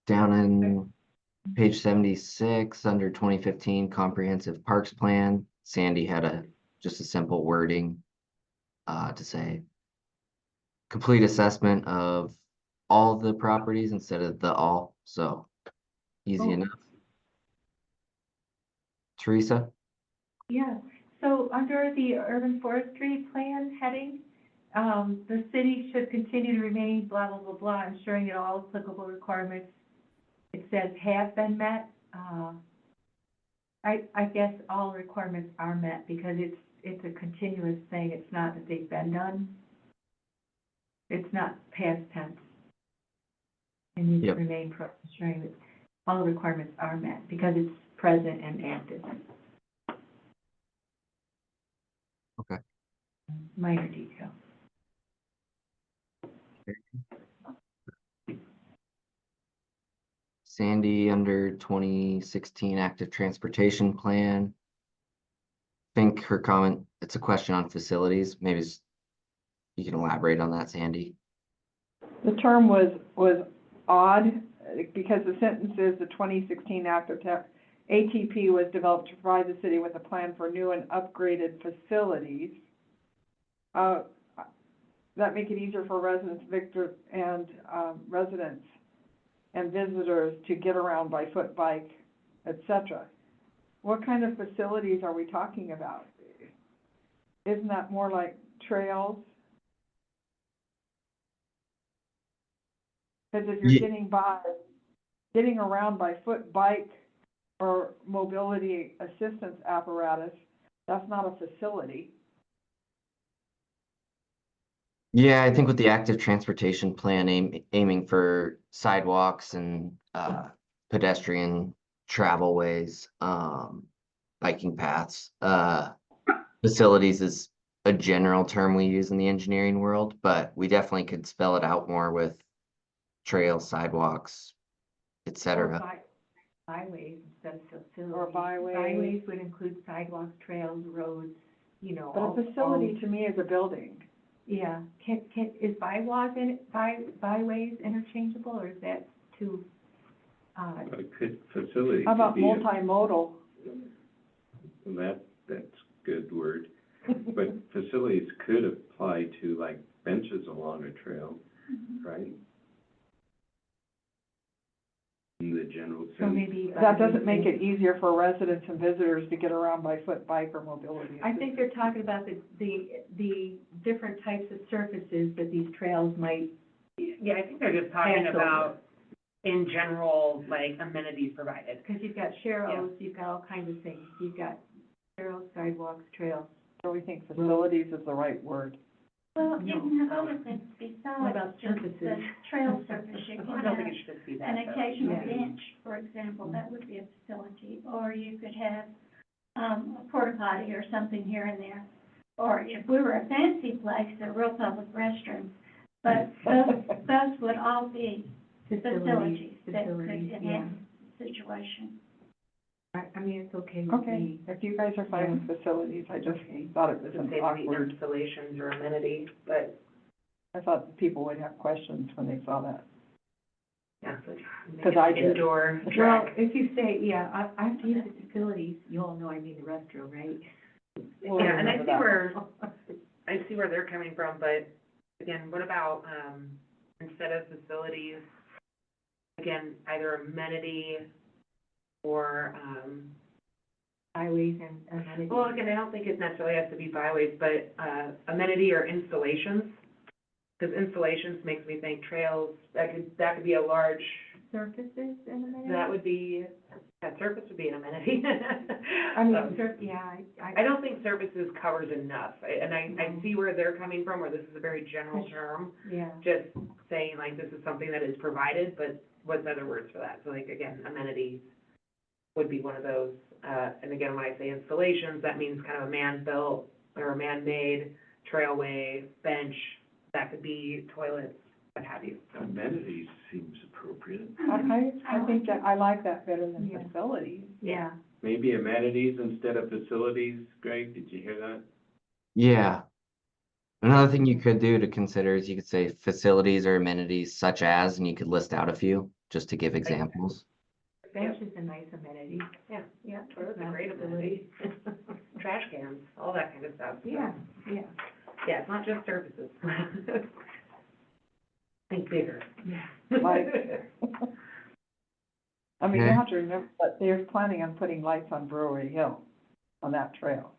Down in page 76, under 2015 Comprehensive Parks Plan, Sandy had just a simple wording to say complete assessment of all the properties instead of the all, so easy Oh. enough. Teresa? Yeah, so under the urban forestry plan heading, the city should continue to remain blah, blah, blah, blah, ensuring that all applicable requirements, it says have been met. I guess all requirements are met because it's a continuous thing. It's not that they've been done. It's not past tense. It needs to Yep. remain ensuring that all requirements are met because it's present and active. Okay. Minor detail. Sandy, under 2016 Active Transportation Plan. Think her comment, it's a question on facilities. Maybe you can elaborate on that, Sandy. The term was odd, because the sentence is the 2016 ATP was developed to provide the city with a plan for new and upgraded facilities. That make it easier for residents, residents and visitors to get around by foot, bike, et cetera. what kind of facilities are we talking about? Isn't that more like trails? Because if you're Ye- getting around by foot, bike, or mobility assistance apparatus, that's not a facility. Yeah, I think with the active transportation plan aiming for sidewalks and pedestrian travel ways, biking paths, facilities is a general term we use in the engineering world, but we definitely could spell it out more with trails, sidewalks, et Or cetera. byways instead of facilities. Or byways. Byways would include sidewalks, trails, roads, you know. But all- a facility all- to me is a building. Yeah, is byways interchangeable, or is that too, Facility How could about be multimodal? that's a good word. But facilities could apply to like benches along a trail, right? In the general sense. so maybe. That doesn't make it easier for residents and visitors to get around by foot, bike, or mobility. I think they're talking about the different types of surfaces that these trails might, Yeah, I think they're just talking Pass about, in general, like amenities provided. because you've got sharrows, you've got all kinds of things. You've got sharrows, sidewalks, trails. So we think facilities is the right word. Well, you No. can have other things What besides about just surfaces? the trail surface. You I can don't have think it should be that, an though. occasional Yeah. bench, for example, that would be a facility. Or you could have, a porta potty or something here and there. Or if we were a fancy place, a real public restroom. But those would all be facilities that could Facilities, yeah. enhance the situation. I mean, it's okay with Okay, me. if you guys are fine with facilities, I just thought it was Doesn't an say maybe awkward, installations or amenity, but, I thought people would have questions when they saw that. yeah. so 'Cause I did. Indoor Well, track. if you say, yeah, I have to use the facilities, you all know I mean the restroom, right? We'll Yeah, and I remember see I see where they're coming from, but again, what about, instead of facilities, again, either amenity or, Highways and amenities. well, again, I don't think it necessarily has to be byways, but, amenity or installations. Because installations makes me think trails, that could be a large, Surfaces and amenities? that would be, yeah, surface would be an amenity. I mean, Um, yeah, I don't think services covers enough, I see where they're coming from, where this is a very general term, yeah. just saying like this is something that is provided, but what's other words for that? So like, again, amenities would be one of those, and again, when I say installations, that means kind of a man-built or a man-made trailway, bench, that could be toilets, what have you. Amenities seems appropriate. I think that, I like that better than Yeah. facilities. Yeah. Maybe amenities instead of facilities, Greg, did you hear that? Yeah. Another thing you could do to consider is you could say facilities or amenities such as, and you could list out a few, just to give examples. Bench is a nice amenity. Yeah. Yeah. Toilets are great amenity. Trash cans, all that kind of stuff. So, Yeah, yeah, yeah, it's not just services. Think bigger. yeah. Like- I mean, you Okay. have to remember that they're planning on putting lights on Brewery Hill, on that trail.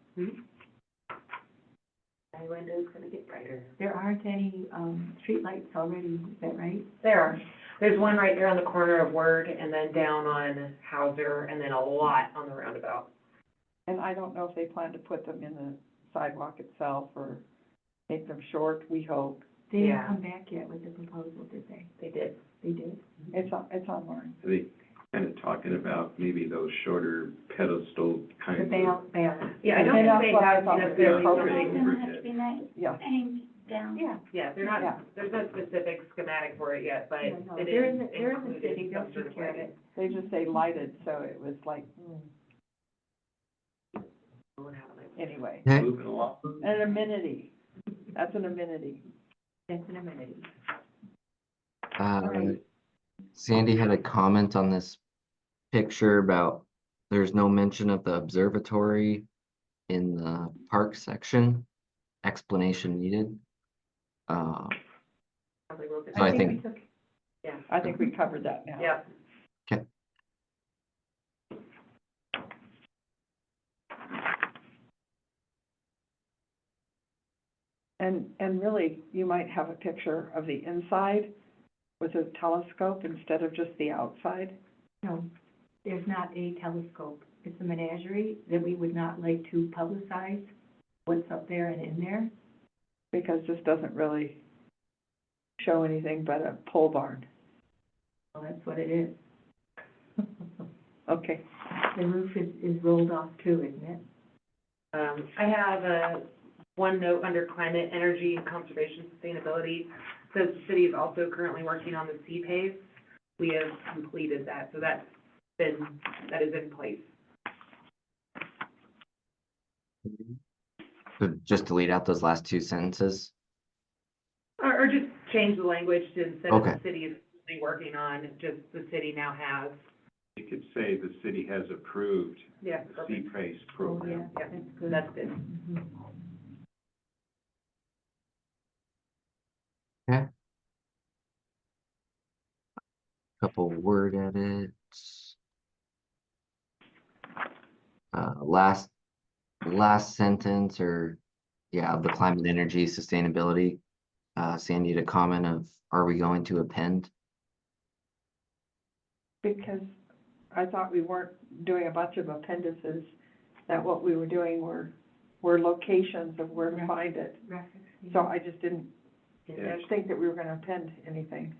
My window's gonna get brighter. There aren't any, streetlights already, is that right? There's one right there on the corner of Word, and then down on Hauser, and then a lot on the roundabout. And I don't know if they plan to put them in the sidewalk itself or make them short, we hope. They didn't Yeah. come back yet with the proposal, did they? They did. They did? It's online. Are they kind of talking about maybe those shorter pedestal The kinds of? balance. Yeah, I don't And think that's they what I have thought was necessarily appropriate. It's something. gonna have to be Yeah. aimed down. Yeah. Yeah, they're Yeah. not, there's no specific schematic for it yet, but Yeah, no, it there is is a- there is a included city, in they'll some sort take of care of way. it. They just say lighted, so it was like, What happened? anyway. Okay. Moving along. An amenity, that's an amenity. That's an amenity. Uh, Sandy had a comment on this picture about there's no mention of the observatory in the park section. Explanation needed. Probably wrote it So I down. think- we took, Yeah, I think we covered that now. yeah. And really, you might have a picture of the inside with a telescope instead of just the outside. No, there's not a telescope. It's a menagerie that we would not like to publicize what's up there and in there. Because this doesn't really show anything but a pole barn. Well, that's what it is. Okay. The roof is rolled off too, isn't it? I have one note under climate, energy, and conservation sustainability. Says the city is also currently working on the CPACE. We have completed that, so that is in place. So just delete out those last two sentences. Or just change the language to instead of Okay. the city is currently working on, just the city now has. You could say the city has approved Yeah, the perfect. CPACE Oh, program. yeah, that's good. That's good. Mhm. Couple word edits. Last sentence of the climate, energy, sustainability. Sandy had a comment of, are we going to append? Because I thought we weren't doing a bunch of appendices, that what we were doing were locations of where to find it. Reference, yeah. So I just didn't Yeah. think that we were gonna append anything.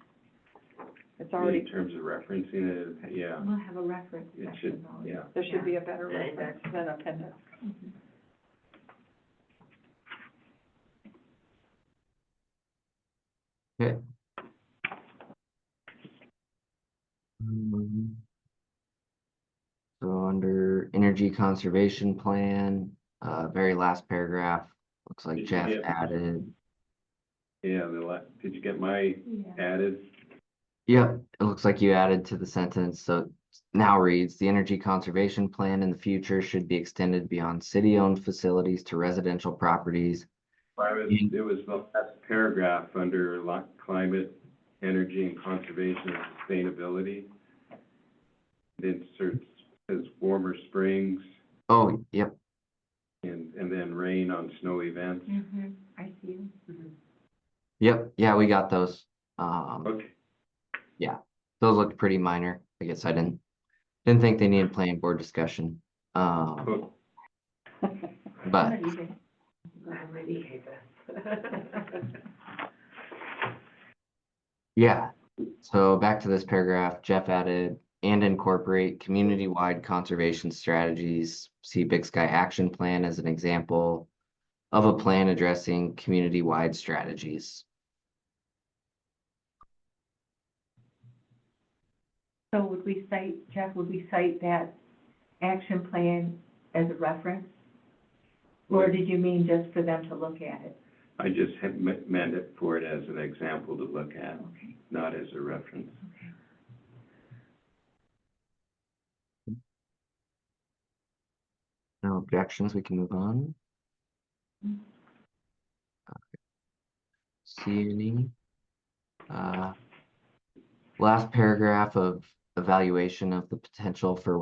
It's In already, terms of referencing it, yeah, We'll have a reference it section should, though. yeah. there should be a better Yeah. reference than appendix. Mhm. Okay. So under energy conservation plan, very last paragraph, looks like Did you Jeff get- added. Yeah, did you get my Yeah. added? Yep, it looks like you added to the sentence, so it now reads, the energy conservation plan in the future should be extended beyond city-owned facilities to residential properties. It was the last paragraph under climate, energy, and conservation and sustainability. It inserts, says warmer springs Oh, yep, and then rain on snow events. Mhm. I see you. yep, yeah, we got those. Okay, Those looked pretty minor. I guess I didn't think they needed planning board discussion. cool. But I really hate this. yeah, so back to this paragraph, Jeff added, and incorporate community-wide conservation strategies. See Big Sky Action Plan as an example of a plan addressing community-wide strategies. So Jeff, would we cite that action plan as a reference? Or did you mean just for them to look at it? I just have meant it for it as an example to look at, Okay, not as a reference. okay. No objections, we can move on. See any? Last paragraph of evaluation of the potential for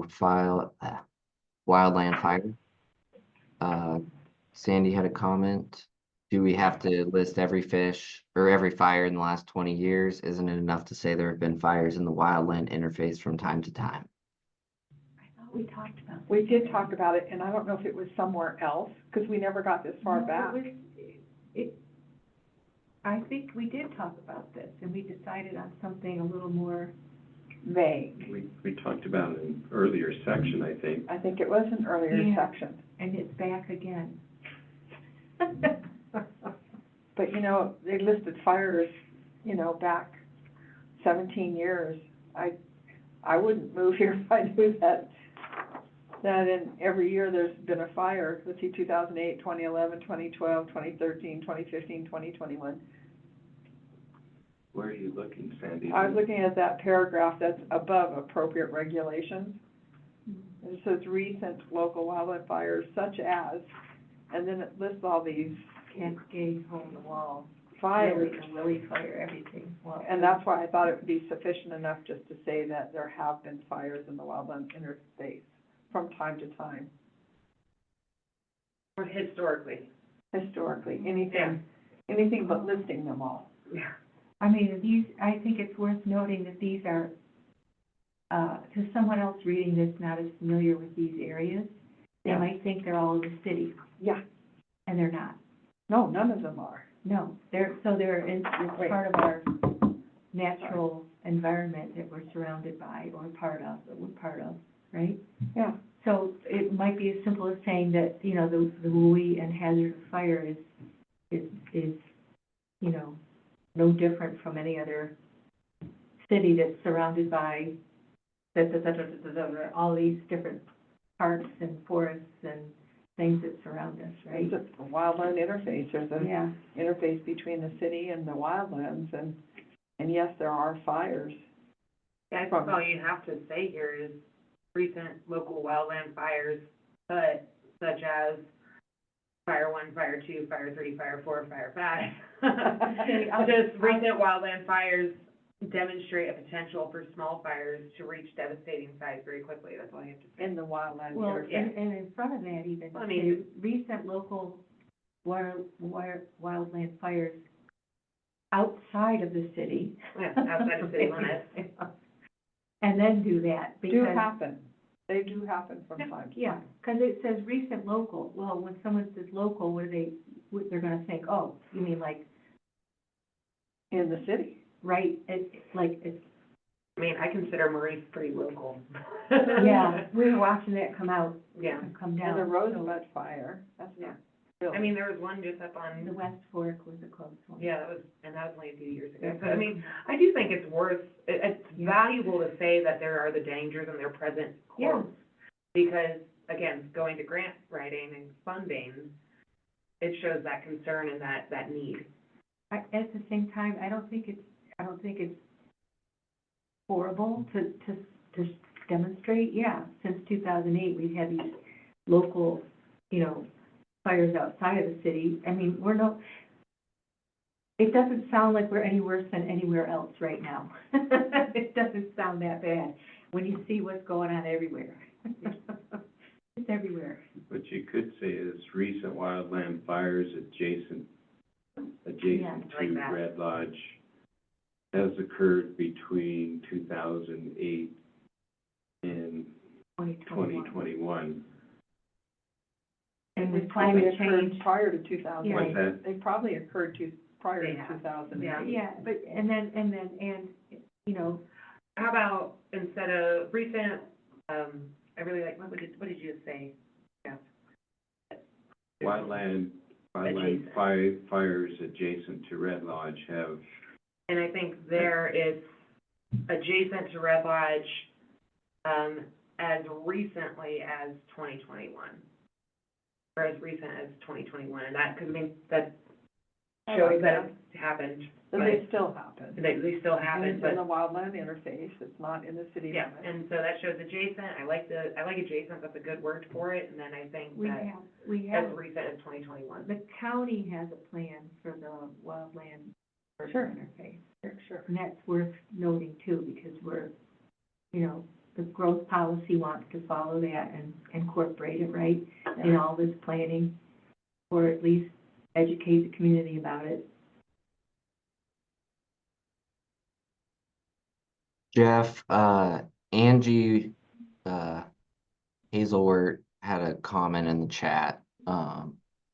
wildland fire. Sandy had a comment. Do we have to list every fish or every fire in the last 20 years? Isn't it enough to say there have been fires in the wildland interface from time to time? I thought we talked about that. We did talk about it, and I don't know if it was somewhere else, because we never got this far No, back. I think we did talk about this, and we decided on something a little more, Vague. We talked about it in an earlier section, I think. I think it was an earlier Yeah. section. and it's back again. But, you know, they listed fires, you know, back 17 years. I wouldn't move here if I knew that in every year there's been a fire. Let's see, 2008, 2011, 2012, 2013, 2015, 2021. Where are you looking, Sandy? I was looking at that paragraph that's above appropriate regulations. It says recent local wildland fires such as, and then it lists all these Cascade, hole in the wall, fires. Willie fire, everything. Well, And that's why I thought it would be sufficient enough just to say that there have been fires in the wildland interface from time to time, Or historically. historically. Anything anything but listing them all. Yeah. I mean, I think it's worth noting that these are, to someone else reading this not as familiar with these areas, they Yeah. might think they're all over the city, Yeah, and they're not. no, none of them are. No, it's Right. part of our natural environment that we're surrounded by, or part of, that we're part of, right? Yeah, So it might be as simple as saying that, you know, the WUI and hazard of fire is, you know, no different from any other city that's surrounded by all these different parks and forests and things that surround us, right? it's a wildland interface, there's an Yeah, interface between the city and the wildlands, and yes, there are fires. Yeah, I think all you have to say here is recent local wildland fires, such as Fire 1, Fire 2, Fire 3, Fire 4, Fire 5. Just recent wildland fires demonstrate a potential for small fires to reach devastating size very quickly, that's all you have to say. In the wildland well, interface. and in front of that even, I mean- the recent local wildland fires outside of the city. Yeah, outside of city limits. And then do that, Do because, happen, they do happen from time to yeah, time. because it says recent local. Well, when someone says local, they're gonna think, oh, you mean like, In the city. right, it's, I mean, I consider Maurice pretty local. yeah, we were watching that come out, Yeah. come down. And the so Rosebud fire, that's Yeah. not real. I mean, there was one just up The on, West Fork was a close one. yeah, that was only a few years ago. So, I mean, I do think it's it's valuable to say that there are the dangers and they're present Yeah. close. Because, again, going to grant writing and funding, it shows that concern and that need. At the same time, I don't think it's horrible to demonstrate. Yeah, since 2008, we've had these local, you know, fires outside of the city. I mean, it doesn't sound like we're any worse than anywhere else right now. It doesn't sound that bad when you see what's going on everywhere. It's everywhere. What you could say is recent wildland fires adjacent Yeah, like to that. Red Lodge has occurred between 2008 and 2021. 2021. And They with probably climate occurred change. prior to 2000. Yeah. What's that? They probably occurred prior They to have. 2008. Yeah. Yeah, but, and, you know, How about instead of recent, I really like, what did you say? Yeah. Wildland Adjacent. fires adjacent to Red Lodge have, And I think there it's adjacent to Red Lodge, as recently as 2021. Or as recent as 2021, and that, because I mean, that I shows like that it happened, So but they still happen. they still And happen, it's in the but, wildland interface, it's not in the city yeah, limits. and so that shows adjacent, I like adjacent, that's a good word for it, and then I think we that have, as recent as 2021. the county has a plan for the wildland Sure. interface. Sure. And that's worth noting too, because we're, you know, the growth policy wants to follow that and incorporate it, right, in all this planning, or at least educate the community about it. Jeff, Angie, Hazelwort had a comment in the chat.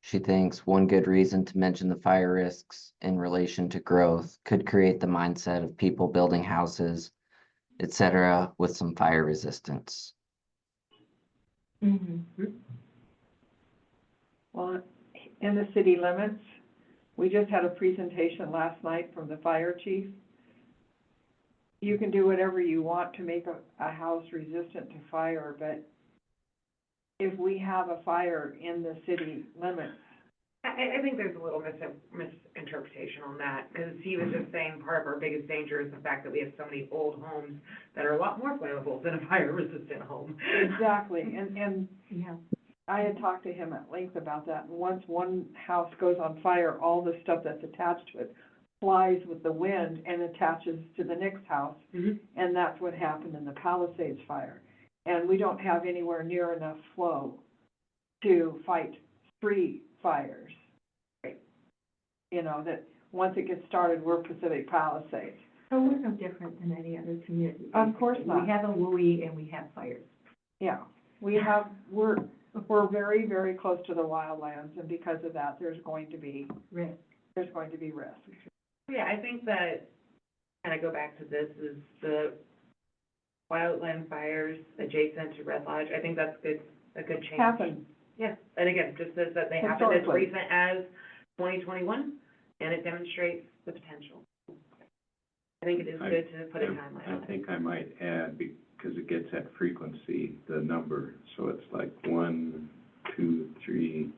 She thinks one good reason to mention the fire risks in relation to growth could create the mindset of people building houses, etc., with some fire resistance. Mm-hmm. Well, in the city limits, we just had a presentation last night from the fire chief. You can do whatever you want to make a house resistant to fire, but if we have a fire in the city limits, I think there's a little misinterpretation on that, because he was just saying part of our biggest danger is the fact that we have so many old homes that are a lot more flammable than a fire-resistant home. exactly, and Yeah. I had talked to him at length about that, and once one house goes on fire, all the stuff that's attached to it flies with the wind and attaches to the next house, Mhm. and that's what happened in the Palisades fire. And we don't have anywhere near enough flow to fight 3 fires. you know, that once it gets started, we're Pacific Palisades. So we're no different than any other community. Of course basically. not. We have a WUI and we have fires. Yeah, we're very, very close to the wildlands, and because of that, there's going to be Risk. risk. Yeah, I think that, kind of go back to this, is the wildland fires adjacent to Red Lodge. I think that's a good change. Happen, Yeah, and again, just says that they happened as Historically. recent as 2021, and it demonstrates the potential. I think it is good to put a timeline on I it. think I might add, because it gets at frequency, the number, so it's like 1, 2, 3,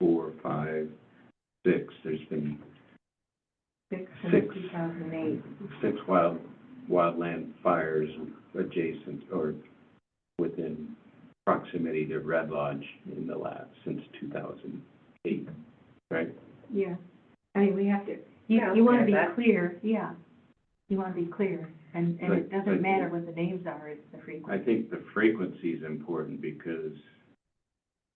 4, 5, 6, there's been Since Six. 2008. 6 wildland fires adjacent or within proximity to Red Lodge since 2008, right? Yeah. I mean, we have to, Yeah, you want to be that- clear, yeah. You want to be clear, and it But- doesn't matter what the names are, it's the I frequency. think the frequency is important because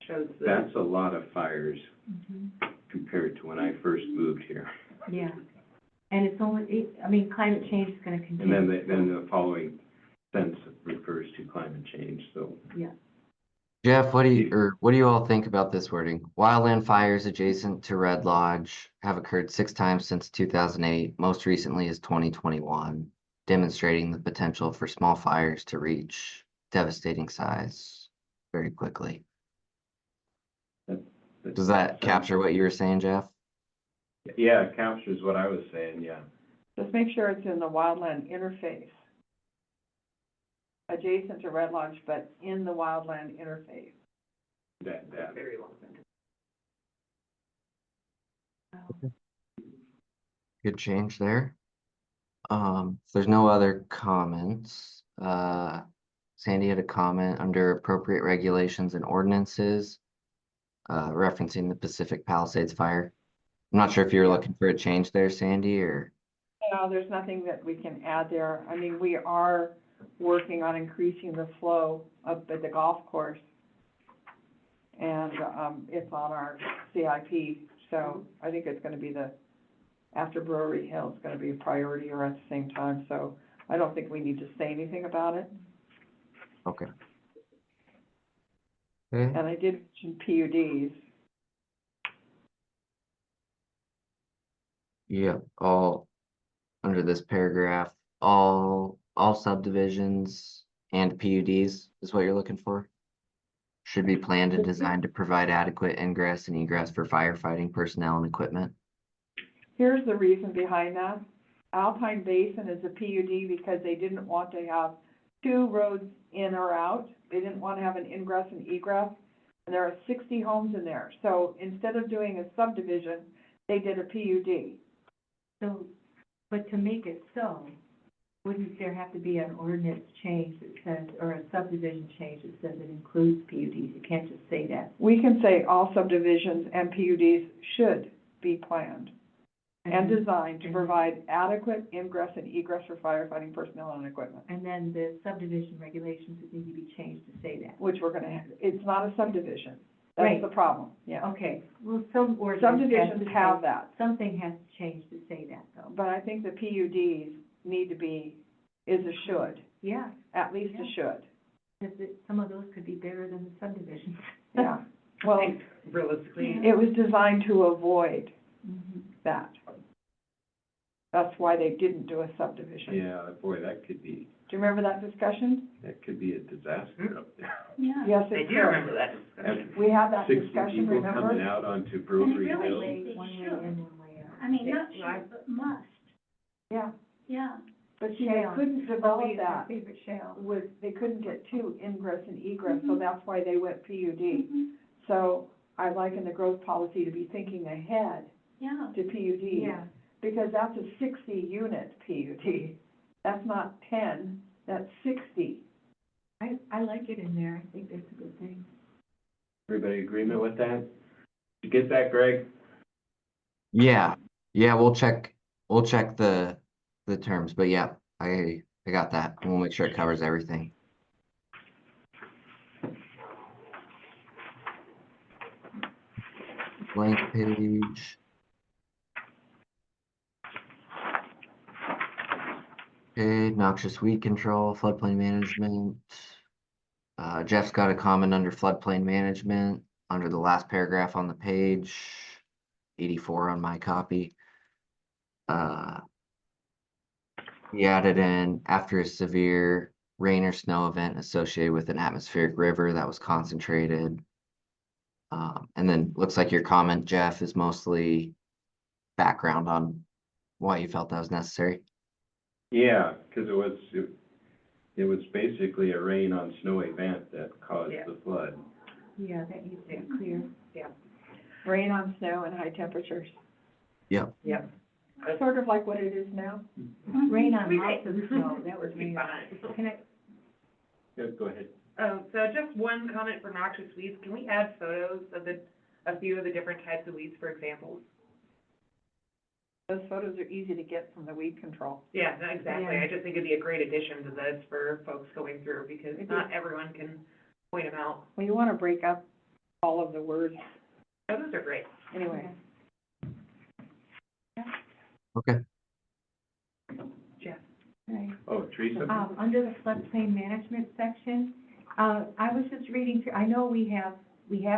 Shows the, that's a lot of fires Mhm. compared to when I first moved here. Yeah. And it's only, I mean, climate change is going to And continue. then the following sentence refers to climate change, so. Yeah. Jeff, what do you all think about this wording? Wildland fires adjacent to Red Lodge have occurred 6 times since 2008, most recently is 2021, demonstrating the potential for small fires to reach devastating size very quickly. Does that capture what you were saying, Jeff? Yeah, it captures what I was saying, yeah. just make sure it's in the wildland interface. Adjacent to Red Lodge, but in the wildland interface. That, very long sentence. Good change there. If there's no other comments, Sandy had a comment under appropriate regulations and ordinances, referencing the Pacific Palisades fire. I'm not sure if you were Yeah. looking for a change there, Sandy, or, No, there's nothing that we can add there. I mean, we are working on increasing the flow up at the golf course. And, it's on our CIP, so I think it's gonna be after Brewery Hill, it's gonna be a priority or at the same time, so I don't think we need to say anything about it. okay. Okay, And I did mention PUDs. yeah, all, under this paragraph, all subdivisions and PUDs is what you're looking for? Should be planned and designed to provide adequate ingress and egress for firefighting personnel and equipment. Here's the reason behind that. Alpine Basin is a PUD because they didn't want to have 2 roads in or out. They didn't want to have an ingress and egress. And there are 60 homes in there. So instead of doing a subdivision, they did a PUD. So, but to make it so, wouldn't there have to be an ordinance change that says, or a subdivision change that says it includes PUDs? You can't just say that. We can say all subdivisions and PUDs should be planned and designed to provide adequate ingress and egress for firefighting personnel and equipment, And then the subdivision regulations would need to be changed to say that. which we're gonna have. It's not a subdivision. That's Right. the problem, yeah. Okay, well, some ordinance has to Subdivisions have say, that. something has to change to say that, though. But I think the PUDs need to be, is a should, Yeah, at least a Yeah. should, because some of those could be bigger than the subdivisions. yeah. Well, I think realistically, it was designed to avoid Mhm. that. That's why they didn't do a subdivision. Yeah, boy, that could be Do you remember that discussion? a disaster up there. Yeah. Yes, I it do remember could. that discussion. We had that 60 discussion, people remember? coming out onto And it Brewery Hill. really, One they way should. in, one way out. I mean, not Yeah, I- should, but must, Yeah, yeah. but see, they Shale. couldn't Always develop my that favorite shale. they couldn't get 2 ingress and egress, so Mhm. that's why they went PUD. Mhm. So I like in the growth policy to be thinking ahead Yeah. to PUD. Yeah, Because that's a 60-unit PUD. That's not 10, that's 60. I like it in there, I think that's a good thing. Everybody agreement with that? Did you get that, Greg? Yeah, we'll check the terms, but yeah, I got that. We'll make sure it covers everything. Blank page. Okay, noxious weed control, floodplain management. Jeff's got a comment under floodplain management, under the last paragraph on the page, 84 on my copy. He added in, after a severe rain or snow event associated with an atmospheric river that was concentrated. And then looks like your comment, Jeff, is mostly background on why you felt that was necessary. Yeah, because it was basically a rain on snow event that caused Yeah. the flood. Yeah, that needs to be clear. Rain on snow and high temperatures, Yep. Yep. sort of like what it is now. Rain on We lots of snow, that would Be be, fine. can I, Yeah, go ahead. So just one comment for noxious weeds, can we add photos of a few of the different types of weeds for examples? Those photos are easy to get from the weed control. Yeah, no, exactly, Yeah. I just think it'd be a great addition to this for folks going through, because It'd not everyone can point them out. Well, you want to break up all of the words Oh, those are great. anyway. Okay. Jeff? right. Oh, Teresa? Under the floodplain management section, I was just reading through, I know we have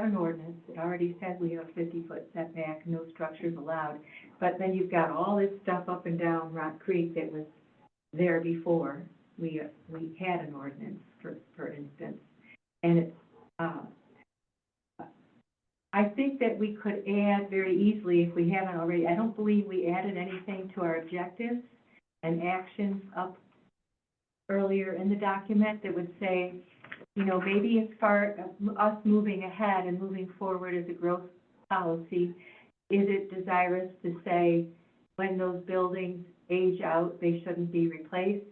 an ordinance that already says we have a 50-foot setback, no structures allowed, but then you've got all this stuff up and down Rock Creek that was there before we had an ordinance, for instance. And it's, I think that we could add very easily, if we haven't already, I don't believe we added anything to our objectives and actions up earlier in the document that would say, you know, maybe as far as us moving ahead and moving forward as a growth policy, is it desirous to say when those buildings age out, they shouldn't be replaced?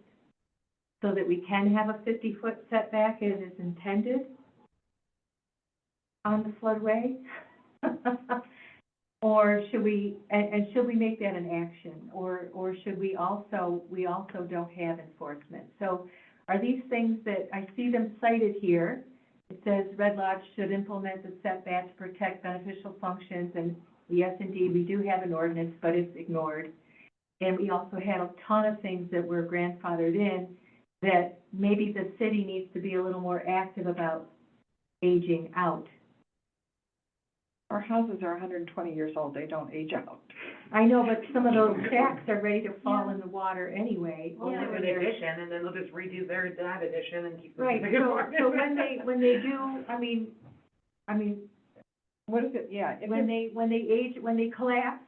So that we can have a 50-foot setback as is intended on the floodway? Or should we, and should we make that an action? Or should we also don't have enforcement? So are these things that, I see them cited here. It says Red Lodge should implement the setback to protect beneficial functions, and yes, indeed, we do have an ordinance, but it's ignored. And we also had a ton of things that were grandfathered in that maybe the city needs to be a little more active about aging out. Our houses are 120 years old, they don't age out. I know, but some of those shacks are ready to fall in the water anyway. Well, only do when an they're- addition, and then they'll just redo that addition and keep. Right, so when they do, I mean, What is it, yeah, if when it's, they collapse,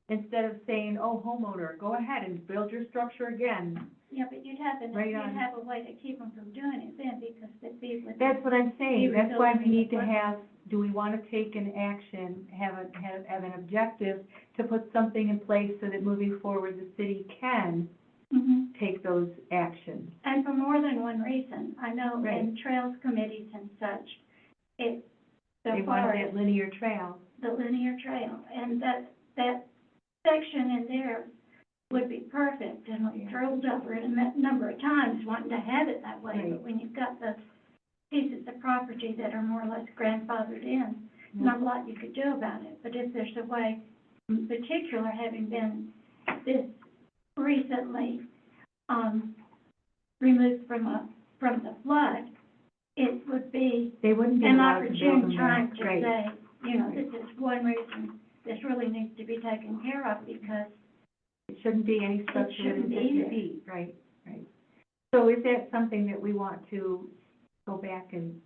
instead of saying, oh, homeowner, go ahead and build your structure again. Yeah, but you'd have Right on. a way to keep them from doing it then, because they'd be with. That's what I'm saying, You that's why we rebuilding need to the have, do we want to take an action, have an objective to put something in place so that moving forward, the city can Mhm. take those actions. And for more than one reason, I know in Right. trails committees and such, it, They so want far that as linear trail. the linear trail, and that section in there would be perfect, and we drove over it a number of times wanting to have it that way, Right. but when you've got the pieces of property that are more or less grandfathered in, not a lot you could do about it, but if there's a way, in particular, having been this recently, removed from the flood, it would be They wouldn't be an allowed to build opportune them time back, to right. say, you know, this is one reason this really needs to be taken care of, because It shouldn't be any structure shouldn't within be 50 there. feet, right, right. So is that something that we want to go back and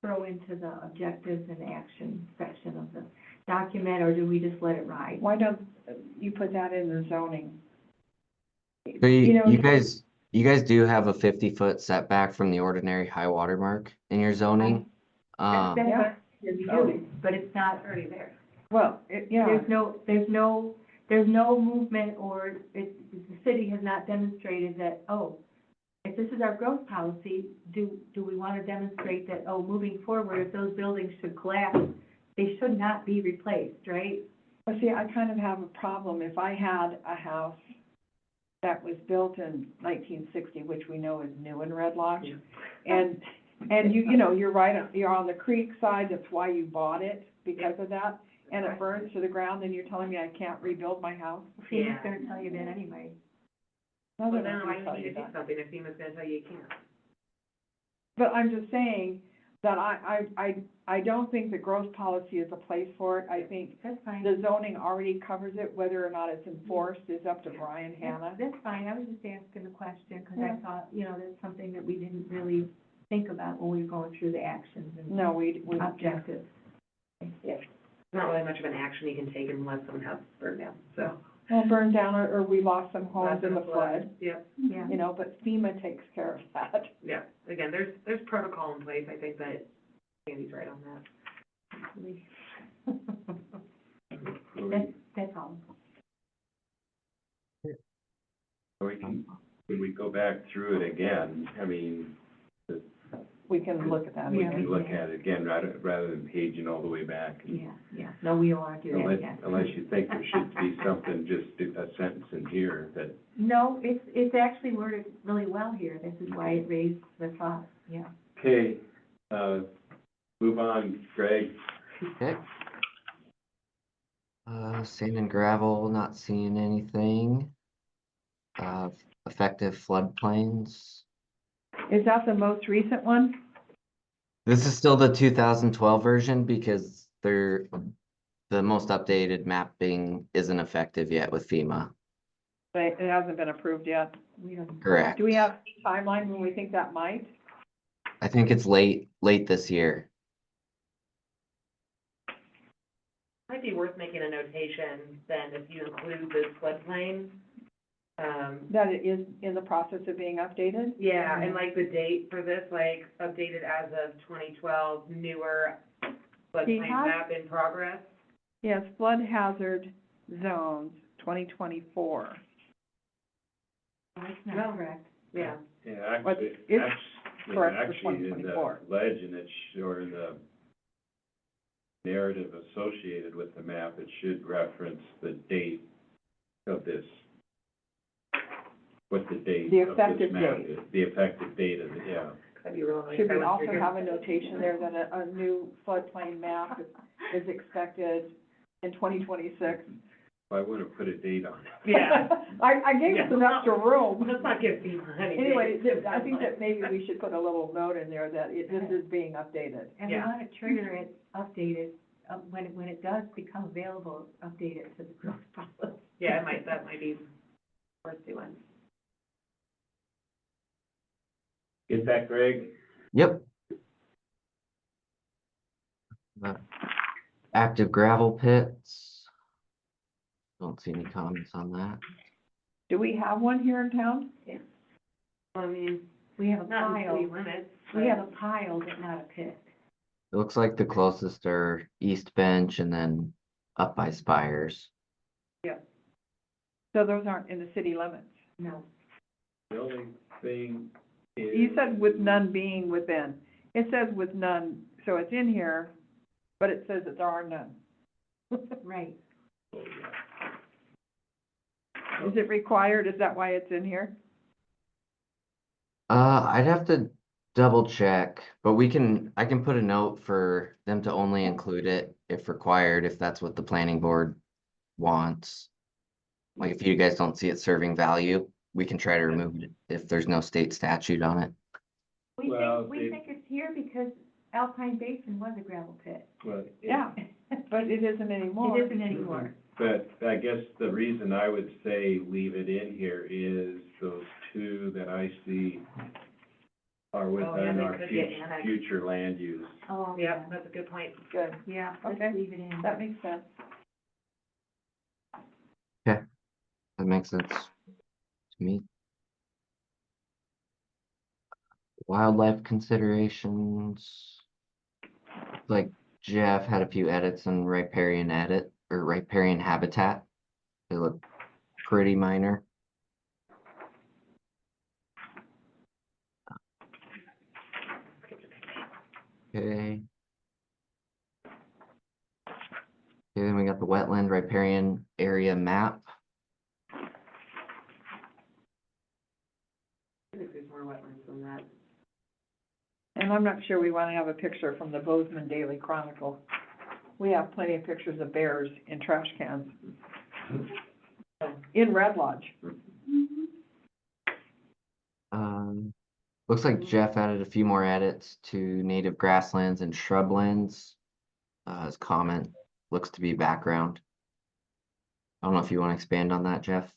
throw into the objectives and action section of the document, or do we just let it ride? why don't you put that in the zoning? So know, you guys do have a 50-foot setback from the ordinary high water mark in your zoning. That's Yeah. what we do, but it's not already there. Well, yeah, There's no movement, or the city has not demonstrated that, oh, if this is our growth policy, do we want to demonstrate that, oh, moving forward, if those buildings should collapse, they should not be replaced, right? well, see, I kind of have a problem, if I had a house that was built in 1960, which we know is new in Red Lodge, and you know, you're right, you're on the creek side, that's why you bought it, because of that, and it burns to the ground, and you're telling me I can't rebuild my house? See, who's Yeah. gonna tell you that anyway? Well, Well, then then I why can do tell you you need to do that. something if FEMA's gonna tell you you can't? But I'm just saying that I don't think the growth policy is a place for it. I think That's fine. the zoning already covers it, whether or not it's enforced is up to Brian Hanna. That's fine, I was just asking the question, because Yeah. I thought, that's something that we didn't really think about when we were going through the actions and No, we, objectives. It's not really much of an action you can take unless someone has burned down, so. well, burned down or we lost some homes in the That's flood, Yep, Yeah. but FEMA takes care of that. yeah. Again, there's protocol in place. I think that Sandy's right on that. That's all. When we go back through it again, I mean, We can look at that. we Yeah. can look at it again rather than paging all the way back. Yeah, no, we don't want to do that again. Unless you think there should be something, just a sentence in here that, No, it's actually worded really well here, this is why it raised the thought, yeah. okay, move on, Greg. Okay. Sand and gravel, not seeing anything. Effective floodplains. Is that the most recent one? This is still the 2012 version because the most updated mapping isn't effective yet with FEMA. But it hasn't been approved yet. We don't. Correct. Do we have a timeline when we think that might? I think it's late this year. Might be worth making a notation then if you include this floodplain. That it is in the process of being updated? Yeah, and like the date for this, like updated as of 2012, newer floodplain Because- map in progress. Yes, flood hazard zones, 2024. That's No. not correct. Yeah. Yeah, But actually, it's correct for actually in the 2024. legend, or the narrative associated with the map, it should reference the date of this, what the date The of this effective map date. is. The effective date of it, yeah. That'd be real nice. Should I we went also through here. have a notation there that a new floodplain map is expected in 2026? I want to put a date on it. Yeah. I gave us some extra room. Let's not give FEMA any. Anyway, dates. I think that maybe we should put a little note in there that this is being updated. And we Yeah. want to trigger it, update it, when it does become available, update it to the growth policy. Yeah, that might be worth doing. Get that, Greg? Yep. Active gravel pits. Don't see any comments on that. Do we have one here in town? I mean, We have a not in city pile, limits. we have a pile, but not a pit. It looks like the closest are East Bench and then up by Spires. So those aren't in the city limits? No. The only thing is. You said with none being within. It says with none, so it's in here, but it says that there are none. Right. Oh, yeah. Is it required? Is that why it's in here? I'd have to double check, but I can put a note for them to only include it if required, if that's what the planning board wants. Like if you guys don't see it serving value, we can try to remove it if there's no state statute on it. Well, We think it's here because Alpine Basin was a gravel pit. Well, Yeah, but it isn't anymore. It isn't anymore. But I guess the reason I would say leave it in here is those two that I see are within they our could get annexed. future land use. Oh, Yep, that's a good point. Good, Yeah, Okay. let's leave it in. that makes sense. That makes sense to me. Wildlife considerations. Like Jeff had a few edits on riparian riparian habitat. They look pretty minor. Okay. Okay, then we got the wetland riparian area map. I think there's more wetlands than that. And I'm not sure we want to have a picture from the Bozeman Daily Chronicle. We have plenty of pictures of bears in trash cans. In Red Lodge. Looks like Jeff added a few more edits to native grasslands and shrublands. His comment looks to be background. I don't know if you want to expand on that, Jeff.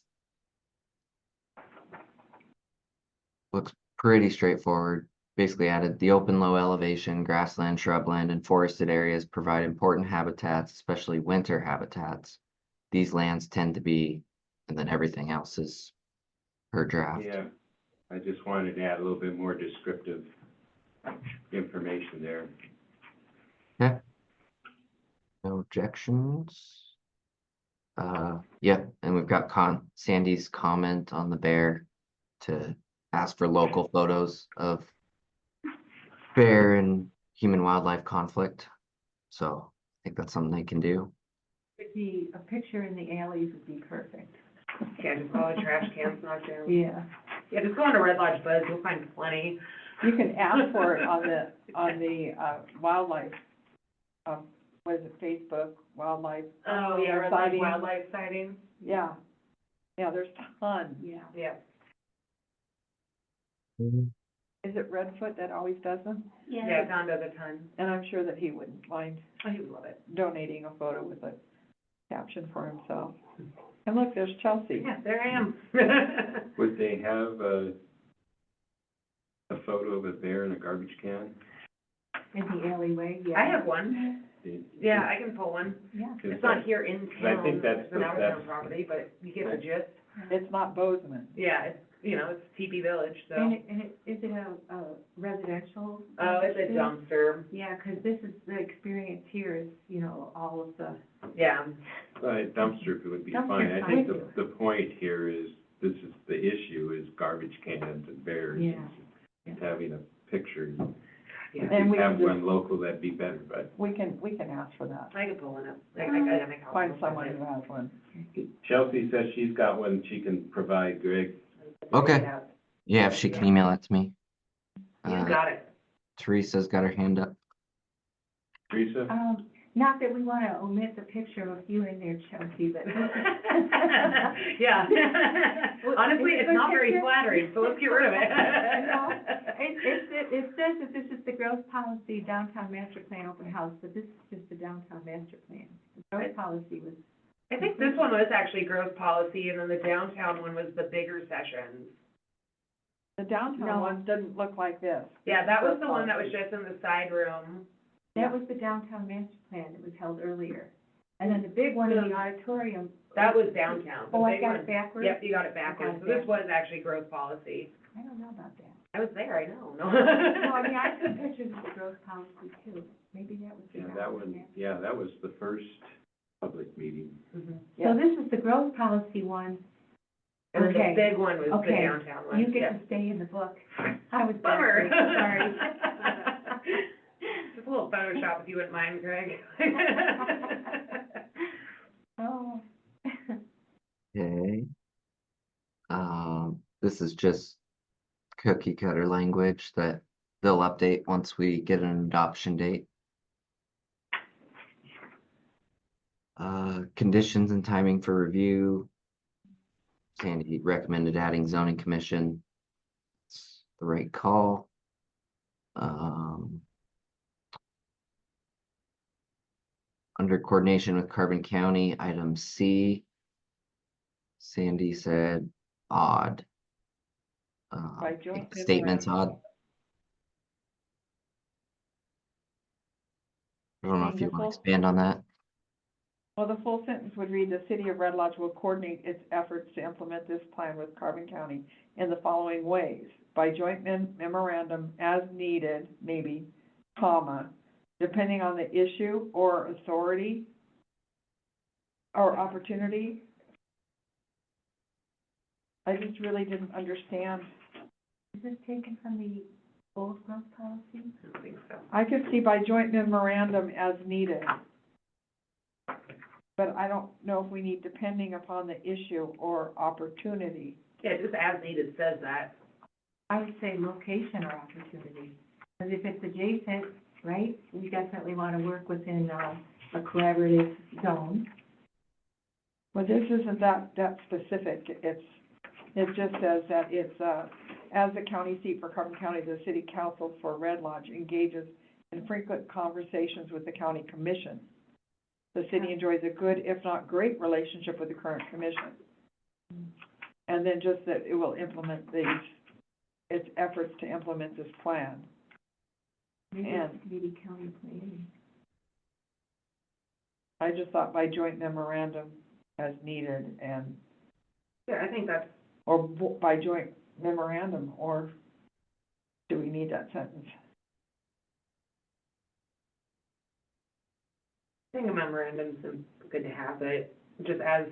Looks pretty straightforward. Basically added the open low elevation, grassland, shrubland, and forested areas provide important habitats, especially winter habitats. These lands tend to be, and then everything else is per draft. Yeah, I just wanted to add a little bit more descriptive information there. No objections. Yeah, and we've got Sandy's comment on the bear to ask for local photos of bear and human wildlife conflict. So I think that's something they can do. A picture in the alleys would be perfect. Yeah, just all the trash cans knocked down. Yeah. Yeah, just go on to Red Lodge Buzz, you'll find plenty. You can ask for it on the wildlife, what is it, Facebook wildlife? Oh, yeah, Red Lodge Sightings. Wildlife sightings. Yeah, there's tons. Yeah. Yeah. Is it Redfoot that always does them? Yeah, Don does a ton. And I'm sure that he wouldn't mind Oh, he would love it. donating a photo with a caption for himself. And look, there's Chelsea. Yeah, there I am. Would they have a photo of a bear in a garbage can? In the alleyway, yeah. I have one. Yeah, I can pull one. Yeah. It's not here in I town, think that's it's an out-of-town property, but you get the gist. It's not Bozeman. Yeah, it's, it's Teepee Village, so. Is it a residential? Oh, it's a dumpster, Yeah, 'cause this is, the experience here is, all of the, yeah. A dumpster would be Dumpster's fine. I think fine. the point here is, the issue is garbage cans and bears. Yeah. It's having a picture. Yeah. If And you we have can just- one local, that'd be better, but We can ask for that. I could pull one up. I gotta make a Find someone who has one. Chelsea says she's got one she can provide Greg. Okay. Yeah, if she can email it to me. You got it. Teresa's got her hand up. Teresa? not that we wanna omit the picture of you in there, Chelsea, but. Yeah. Honestly, It's it's a not very picture. flattering, so let's get rid of it. It says that this is the growth policy downtown master plan open house, but this is just the downtown master plan. The growth policy was, I think this one was actually growth policy, and then the downtown one was the bigger sessions. The downtown No. one doesn't look like this. Yeah, that was the one that was just in the side room. that was the downtown master plan that was held earlier. And then the big one in the auditorium. That was downtown. The Oh, I big got one- it backwards? Yep, you got it backwards. So this was actually growth policy. I don't know about that. I was there, I know. No, I mean, I took pictures of the growth policy too. Maybe that was the Yeah, downtown master. that was the first public meeting. Mhm. So this is the growth policy one. And then the Okay. big one was the Okay. downtown one. You get Yeah. to stay in the book. I was Bummer. backwards, sorry. Just a little Photoshop if you wouldn't mind, Greg. Oh. Okay. This is just cookie cutter language that they'll update once we get an adoption date. Conditions and timing for review. Sandy recommended adding zoning commission. It's the right call. Under coordination with Carbon County, item C. Sandy said odd. By joint Statement's odd. I don't know if you want to expand on that. Well, the full sentence would read, the city of Red Lodge will coordinate its efforts to implement this plan with Carbon County in the following ways. By joint memorandum as needed, maybe, comma, depending on the issue or authority or opportunity. I just really didn't understand. Is this taken from the old growth policy? I don't think so. I could see by joint memorandum as needed. But I don't know if we need depending upon the issue or opportunity. Yeah, just as needed says that. I would say location or opportunity. Because if it's adjacent, right, we definitely want to work within a collaborative zone. Well, this isn't that specific. It just says that it's, as the county seat for Carbon County, the city council for Red Lodge engages in frequent conversations with the county commission. The city enjoys a good, if not great, relationship with the current commission. And then just that it will implement its efforts to implement this plan. And Maybe county planning. I just thought by joint memorandum as needed and, Yeah, I think that's, or by joint memorandum, or do we need that sentence? I think a memorandum's good to have, but just as,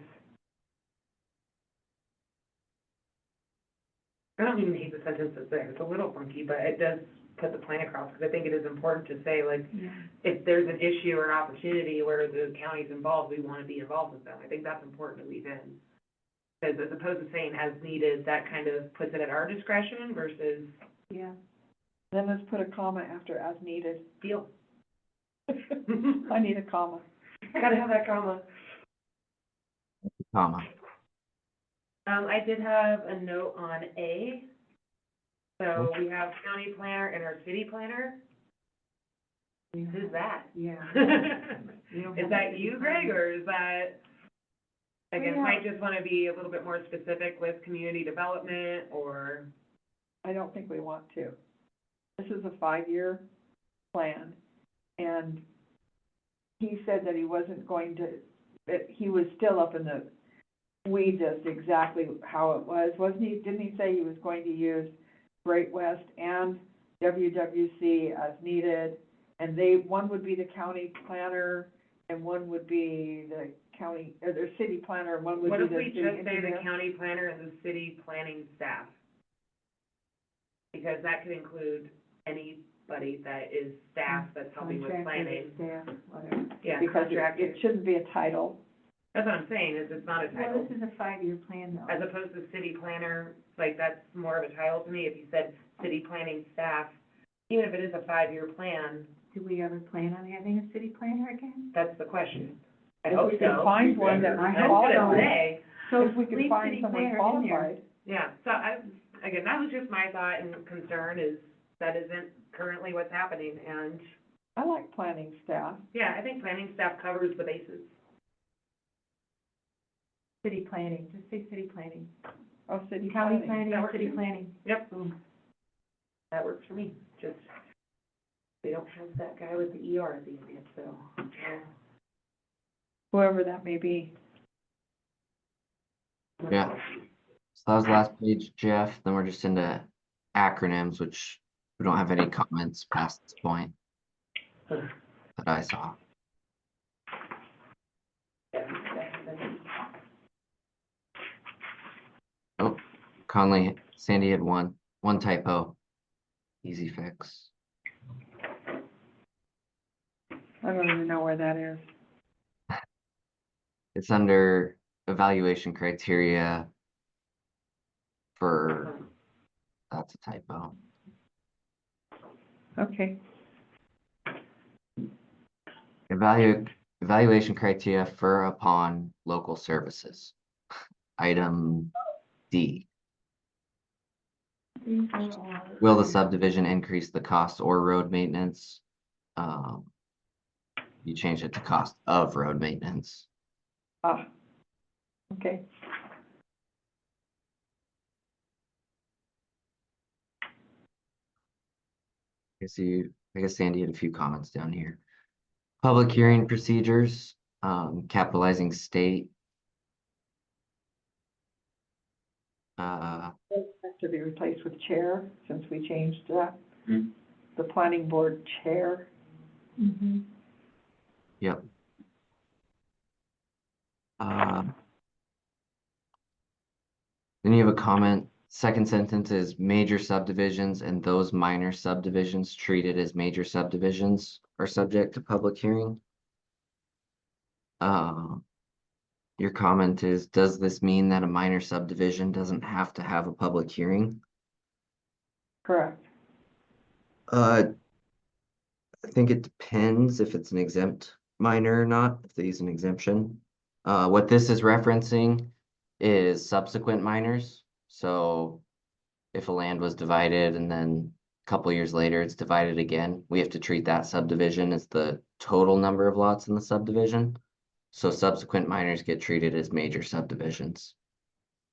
I don't even hate the sentence that's there, it's a little funky, but it does put the plan across, because I think it is important to say, like, Yeah. if there's an issue or opportunity where the county's involved, we want to be involved with them. I think that's important to leave in. Because as opposed to saying as needed, that kind of puts it at our discretion versus Yeah. Then let's put a comma after as needed. deal. I need a comma. Gotta have that comma. Comma. I did have a note on A. So we have county planner and our city planner. Who's that? Yeah. Is that you, Greg, or is that, again, Yeah. might just want to be a little bit more specific with community development, or, I don't think we want to. This is a 5-year plan, and he said that he wasn't going to, that he was still up in the weeds as to exactly how it was, wasn't he? Didn't he say he was going to use Great West and WWC as needed? And one would be the county planner, and one would be the county, or their city planner, and one would what be if the we city just say the engineer? county planner and the city planning staff? Because that could include anybody that is staff that's helping with planning. Staff, whatever. Yeah, Because contractors. it shouldn't be a title. That's what I'm saying, is it's not a Well, title. this is a 5-year plan though. As opposed to city planner, like, that's more of a title to me. If you said city planning staff, even if it is a 5-year plan, Do we ever plan on having a city planner again? that's the question. I If hope we can so. find one that I was hope I was gonna qualified, say, So if we could leave find city someone planner in there. qualified. yeah, so again, that was just my thought and concern, is that isn't currently what's happening, and, I like planning staff. yeah, I think planning staff covers the bases. City planning, just say city planning. Oh, city County planning. planning, That works city too. planning. Yep. Boom. That works for me, just, they don't have that guy with the ER at the end, so. Whoever that may be. Yeah. So that was the last page, Jeff. Then we're just into acronyms, which we don't have any comments past this point that I saw. Oh, Conley, Sandy had one typo. Easy fix. I don't even know where that is. It's under evaluation criteria for, that's a typo. Okay. Evaluation criteria for upon local services. Item D. These are all. Will the subdivision increase the cost or road maintenance? You change it to cost of road maintenance. Ah, okay. I guess Sandy had a few comments down here. Public hearing procedures, capitalizing state. Has to be replaced with chair, since we changed that. Hmm. The planning board chair. Mm-hmm. Yep. Then you have a comment, second sentence is major subdivisions and those minor subdivisions treated as major subdivisions are subject to public hearing. Your comment is, does this mean that a minor subdivision doesn't have to have a public hearing? Correct. I think it depends if it's an exempt minor or not, if they use an exemption. What this is referencing is subsequent minors. So if a land was divided and then a couple years later it's divided again, we have to treat that subdivision as the total number of lots in the subdivision. So subsequent minors get treated as major subdivisions.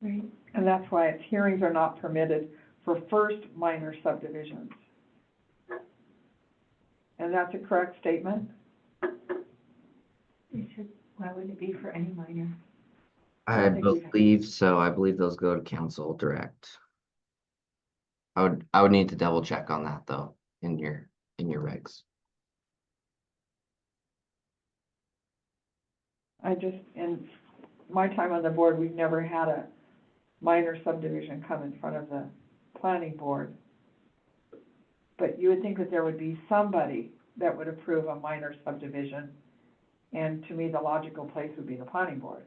Right. And that's why its hearings are not permitted for first minor subdivisions. And that's a correct statement? It should, why wouldn't it be for any minor? I think we have- believe so. I believe those go to council direct. I would need to double check on that though, in your regs. I just, in my time on the board, we've never had a minor subdivision come in front of the planning board. But you would think that there would be somebody that would approve a minor subdivision. And to me, the logical place would be the planning board.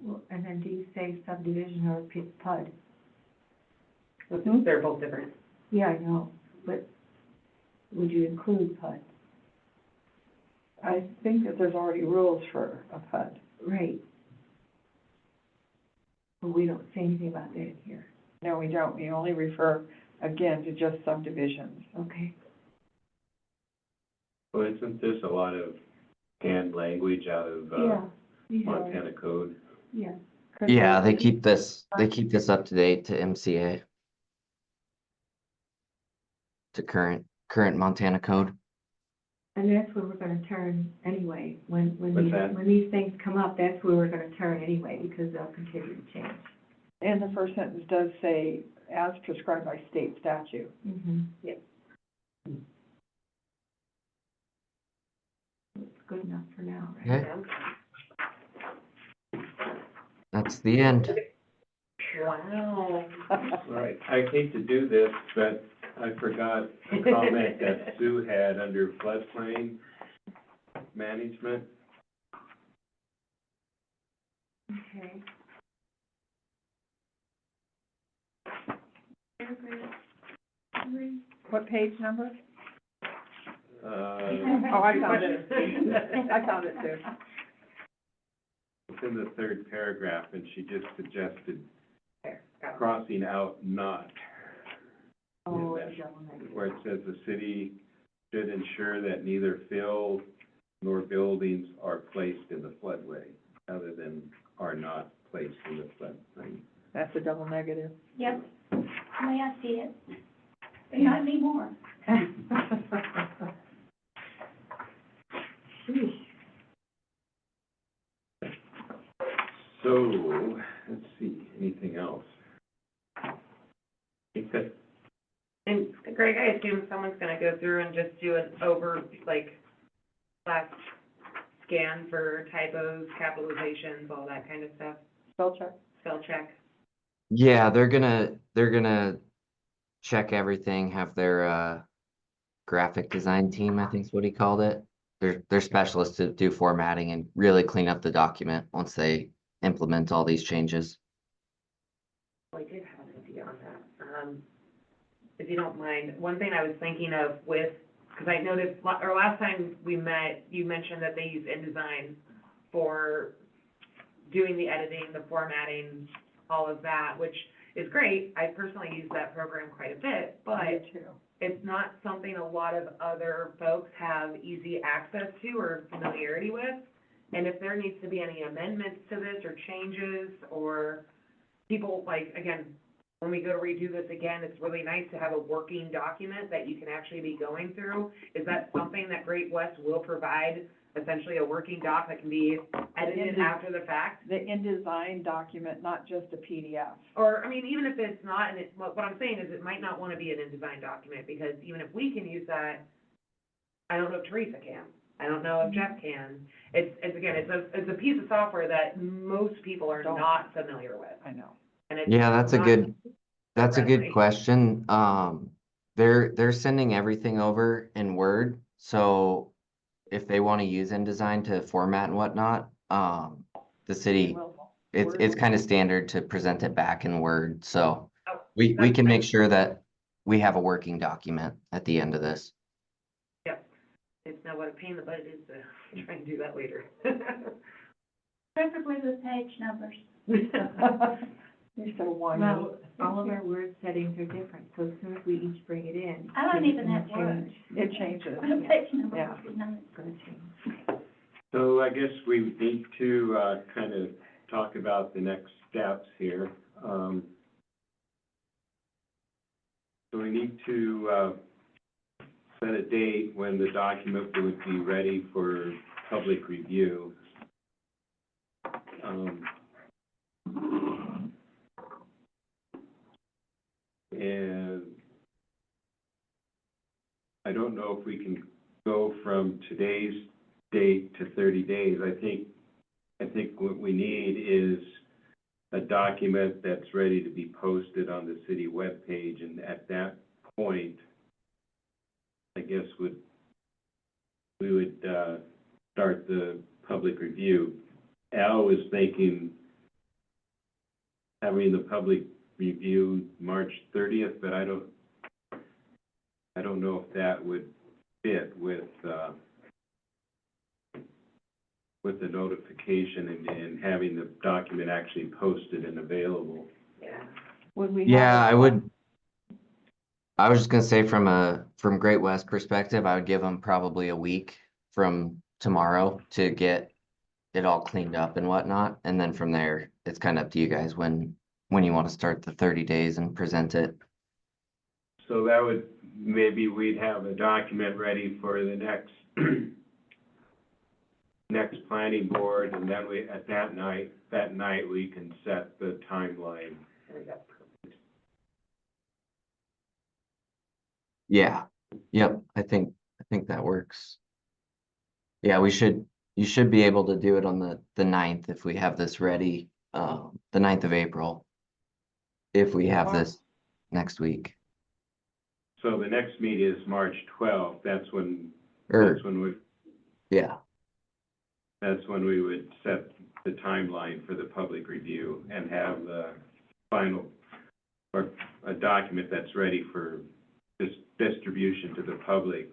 Well, and then do you say subdivision or PUD? They're both different. Yeah, I know, but would you include PUD? I think that there's already rules for a PUD. Right. But we don't say anything about that in here. No, we don't. We only refer, again, to just subdivisions. Okay. Well, isn't this a lot of canned language out of, Yeah. These are, Montana code? yeah. Yeah, they keep this up to date to MCA. To current Montana code. And that's where we're gonna turn anyway, when What's that? when these things come up, that's where we're gonna turn anyway, because they'll continue to change. And the first sentence does say, as prescribed by state statute. Mm-hmm. Yep. It's good enough for now, right? Okay, that's the end. Wow. Right, I hate to do this, but I forgot a comment that Sue had under floodplain management. Okay. What page number? Oh, Oh, I found it. I found it too. it's in the third paragraph, and she just suggested There, got it. crossing out not, Oh, Yeah. it's double negative. where it says the city should ensure that neither fill nor buildings are placed in the floodway, other than are not placed in the floodplain. That's a double negative. Yep, the way I see it, but not anymore. So, let's see, anything else? I think that, And Greg, I assume someone's gonna go through and just do an last scan for typos, capitalizations, all that kind of stuff, Spell check. spell check. Yeah, they're gonna check everything, have their graphic design team, I think is what he called it. They're specialists to do formatting and really clean up the document once they implement all these changes. Well, I did have an idea on that. If you don't mind, one thing I was thinking of with, because I noticed, or last time we met, you mentioned that they use InDesign for doing the editing, the formatting, all of that, which is great. I personally use that program quite a bit, but Me too. it's not something a lot of other folks have easy access to or familiarity with. And if there needs to be any amendments to this or changes, or people, like, again, when we go to redo this again, it's really nice to have a working document that you can actually be going through. Is that something that Great West will provide, essentially a working doc that can be edited after the fact? The InDesign document, not just a PDF. Or, I mean, even if it's not, and it, what I'm saying is it might not wanna be an InDesign document, because even if we can use that, I don't know if Teresa can, I don't know if Jeff can. It's again, it's a piece of software that most people are Don't. not familiar with, I know. and it's Yeah, that's a not good friendly. question. They're sending everything over in Word, so if they want to use InDesign to format and whatnot, the city, Well, it's kind of standard to present it back in Word, so Oh, we that's can make fine. sure that we have a working document at the end of this. It's not what a pain in the butt it is to try and do that later. Preferably with page numbers. You said one Well, week. all of our word settings are different, so as soon as we each bring it in. I don't things even can have words. change. It changes. Put a page number, Yeah. none. It's gonna change. So I guess we need to, kind of talk about the next steps here. So we need to, set a date when the document would be ready for public review. And I don't know if we can go from today's date to 30 days. I think what we need is a document that's ready to be posted on the city webpage, and at that point, I guess we would start the public review. Al was thinking having the public review March 30th, but I don't know if that would fit with the notification and having the document actually posted and available. Yeah. Would we? Yeah, have I would. I was just gonna say from Great West perspective, I would give them probably a week from tomorrow to get it all cleaned up and whatnot. And then from there, it's kind of up to you guys when you want to start the 30 days and present it. So that would, maybe we'd have a document ready for the next, next planning board, and then we, at that night, we can set the timeline. Yeah. Yep. I think that works. Yeah, you should be able to do it on the 9th if we have this ready, the 9th of April. If we have this next week. So the next meeting is March 12th, that's when Or, yeah, that's when we would set the timeline for the public review and have the final, or a document that's ready for distribution to the public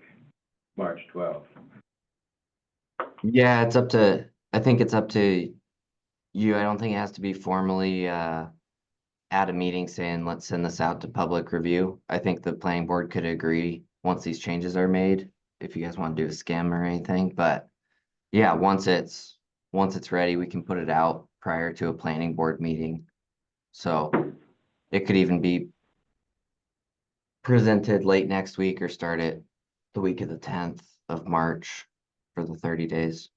March 12th. yeah, I think it's up to you. I don't think it has to be formally, at a meeting saying, let's send this out to public review. I think the planning board could agree once these changes are made, if you guys want to do a skim or anything, but yeah, once it's ready, we can put it out prior to a planning board meeting. So it could even be presented late next week or start it the week of the 10th of March for the 30 days.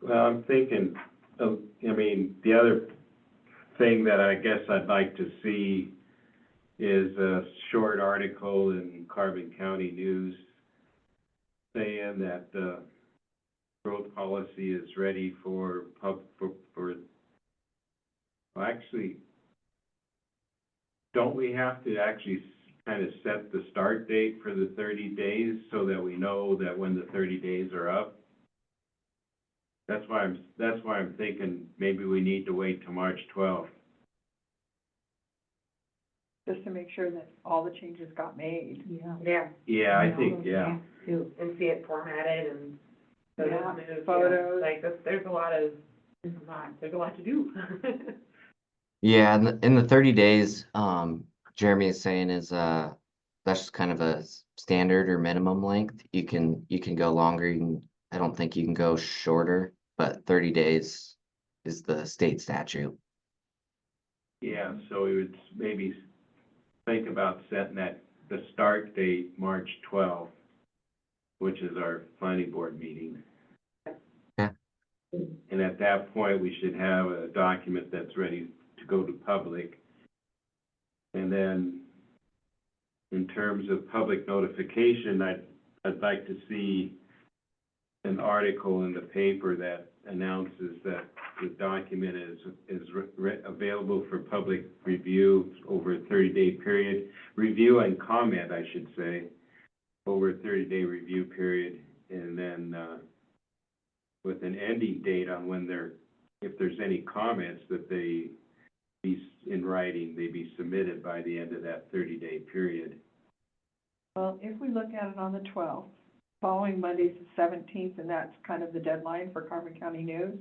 Well, I'm thinking, the other thing that I guess I'd like to see is a short article in Carbon County News saying that the road policy is ready for, well, actually, don't we have to actually kind of set the start date for the 30 days so that we know that when the 30 days are up? That's why I'm thinking maybe we need to wait till March 12th. Just to make sure that all the changes got made. Yeah. Yeah, Yeah, I think, Too. and see it formatted and Yeah, photos moved, photos. Like, there's a lot to do. Yeah, in the 30 days, Jeremy is saying is, that's just kind of a standard or minimum length. You can go longer, I don't think you can go shorter, but 30 days is the state statute. yeah, so we would maybe think about setting the start date, March 12th, which is our planning board meeting. Yeah. And at that point, we should have a document that's ready to go to public. And then, in terms of public notification, I'd like to see an article in the paper that announces that the document is available for public review over a 30-day period. Review and comment, I should say, over a 30-day review period. And then, with an ending date on when if there's any comments, that they be in writing, they be submitted by the end of that 30-day period. Well, if we look at it on the 12th, following Monday's the 17th, and that's kind of the deadline for Carbon County News,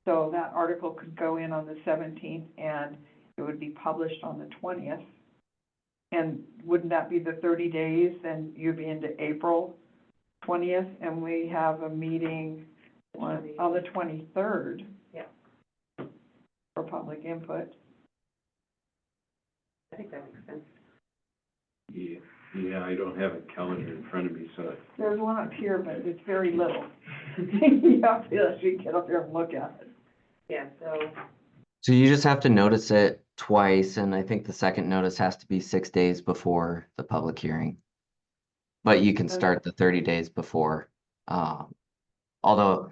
So that article could go in on the 17th, and it would be published on the 20th. And wouldn't that be the 30 days? Then you'd be into April 20th, and we have a meeting on the 23rd. Yeah. For public input. I think that makes sense. Yeah, I don't have a calendar in front of me, so There's one up here, but it's very little. You have to actually get up there and look at it. Yeah, so, So you just have to notice it twice, and I think the second notice has to be 6 days before the public hearing. But you can start the 30 days before. Although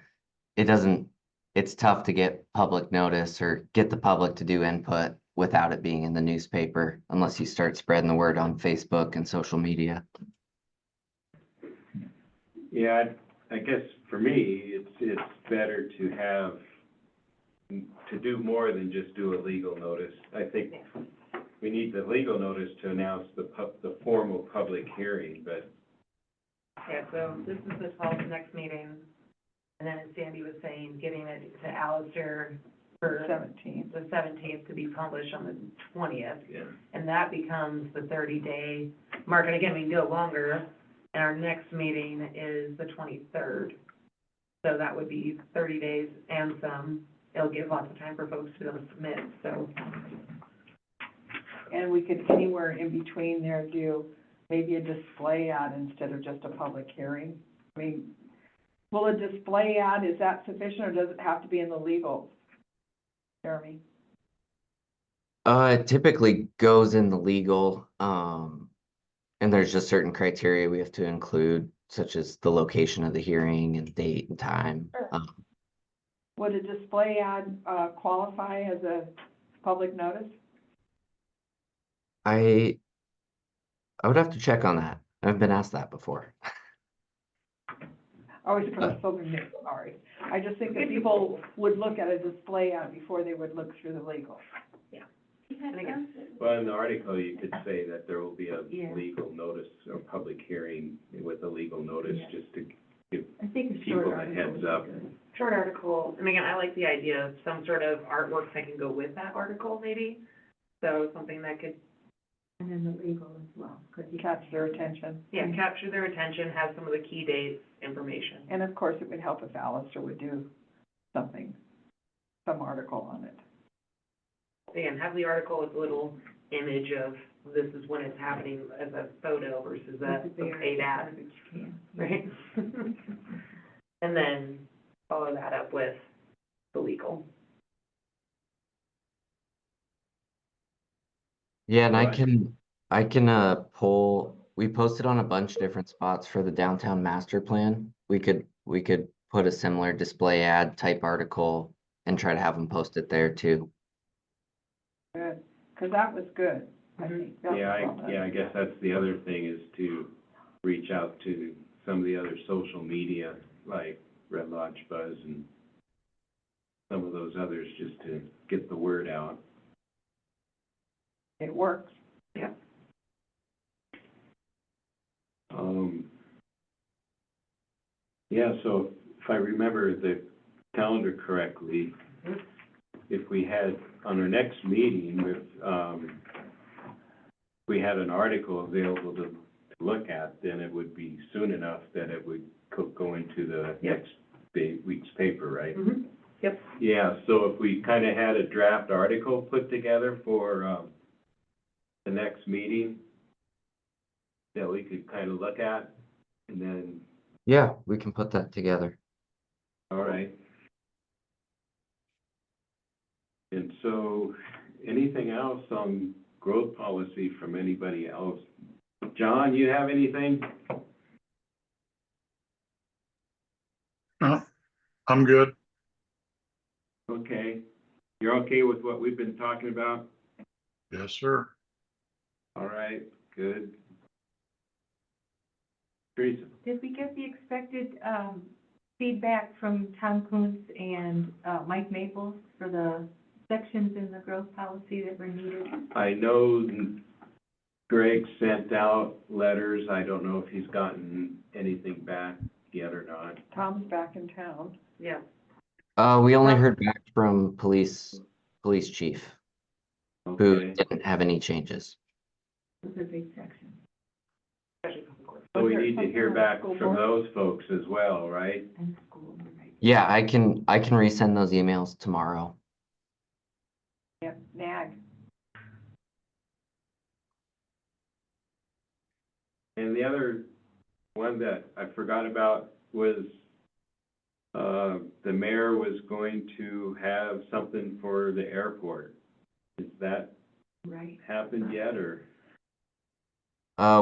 it's tough to get public notice or get the public to do input without it being in the newspaper, unless you start spreading the word on Facebook and social media. yeah, I guess for me, it's better to do more than just do a legal notice. I think we need the legal notice to announce the formal public hearing, but yeah, so this is the 12th next meeting. And then as Sandy was saying, getting it to Alistair for 17th. the 17th to be published on the 20th. yeah. And that becomes the 30-day mark. And again, we can go longer, and our next meeting is the 23rd. So that would be 30 days and some. It'll give lots of time for folks to be able to submit, so. And we could anywhere in between there do maybe a display ad instead of just a public hearing. I mean, will a display ad, is that sufficient, or does it have to be in the legal? Jeremy? It typically goes in the legal, and there's just certain criteria we have to include, such as the location of the hearing and date and time. Sure. Would a display ad qualify as a public notice? I would have to check on that. I've been asked that before. Always for something new, sorry. I just think that people would look at a display ad before they would look through the legal. And again, Well, in the article, you could say that there will be a Yeah. legal notice or public hearing with a legal notice, Yeah. just to give I think a people short a article heads would be up. good. short article, and again, I like the idea of some sort of artwork that can go with that article, maybe. So something that could, And then the legal as well, because you. Catch their attention. yeah, capture their attention, have some of the key dates, information. And of course, it would help if Alistair would do something, some article on it. Again, have the article with a little image of this is when it's happening as a photo versus a paid ad, right? And then follow that up with the legal. Yeah, and Right. I can we posted on a bunch of different spots for the downtown master plan. We could put a similar display ad type article and try to have them post it there too. Good, because that was good, I Mhm. think. That was Yeah, well done. I guess that's the other thing, is to reach out to some of the other social media, like Red Lodge Buzz and some of those others, just to get the word out. It works. Yeah. Yeah, so if I remember the calendar correctly, Mhm. if we had, on our next meeting, we had an article available to look at, then it would be soon enough that it would go into the Yep. next week's paper, right? Mm-hmm. Yep. Yeah, so if we kind of had a draft article put together for, the next meeting that we could kind of look at, and then, Yeah, we can put that together. all right. And so, anything else on growth policy from anybody else? John, you have anything? No, I'm good. Okay. You're okay with what we've been talking about? Yes, sir. All right, good. Teresa? Did we get the expected, feedback from Tom Kuntz and, Mike Maples for the sections in the growth policy that were needed? I know Greg sent out letters. I don't know if he's gotten anything back yet or not. Tom's back in town. Yeah. We only heard back from police chief, who Okay, didn't have any changes. Those are big sections. Especially public works. so we Was there need to something hear on the back school from board? those folks as well, right? And school, right? Yeah, I can resend those emails tomorrow. Yep, NAG. And the other one that I forgot about was, the mayor was going to have something for the airport. Has that Right. happened yet, or?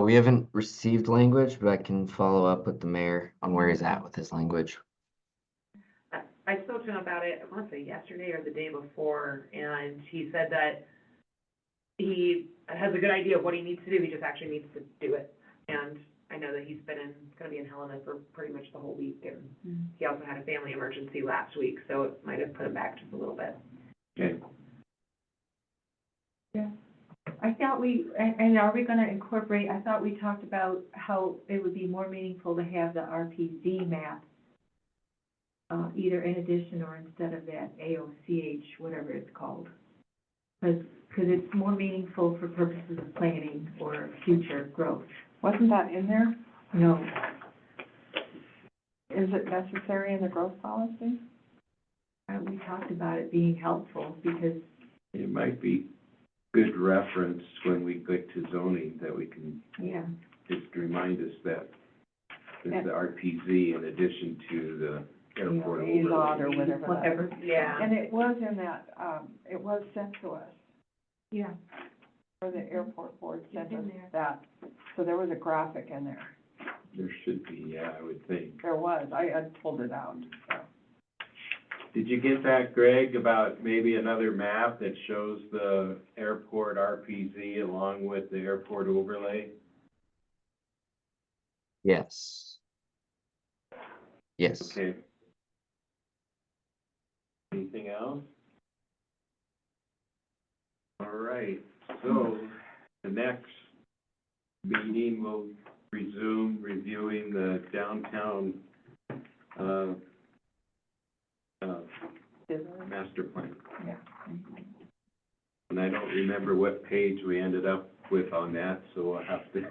We haven't received language, but I can follow up with the mayor on where he's at with his language. I spoke to him about it, I want to say yesterday or the day before, and he said that he has a good idea of what he needs to do, he just actually needs to do it. And I know that he's gonna be in Helena for pretty much the whole week, and he also had a family emergency last week, so it might have put him back just a little bit. Okay. Yeah. I thought and are we gonna incorporate, I thought we talked about how it would be more meaningful to have the RPZ map, either in addition or instead of that AOCH, whatever it's called. Because it's more meaningful for purposes of planning or future growth. Wasn't that in there? No, Is it necessary in the growth policy? we talked about it being helpful because, It might be good reference when we get to zoning, that we can yeah, just remind us that there's the RPZ in addition to the airport AZOT overlay. or whatever that whatever. is. Yeah. And it was in that, it was sent to us, Yeah. or the airport board sent It's us in there. that. So there was a graphic in there. There should be, yeah, I would think. There was, I pulled it out, so. Did you get that, Greg, about maybe another map that shows the airport RPZ along with the airport overlay? Yes. Yes. Okay. Anything else? All right, so the next meeting will resume reviewing the downtown, master plan. Yeah. And I don't remember what page we ended up with on that, so we'll have to,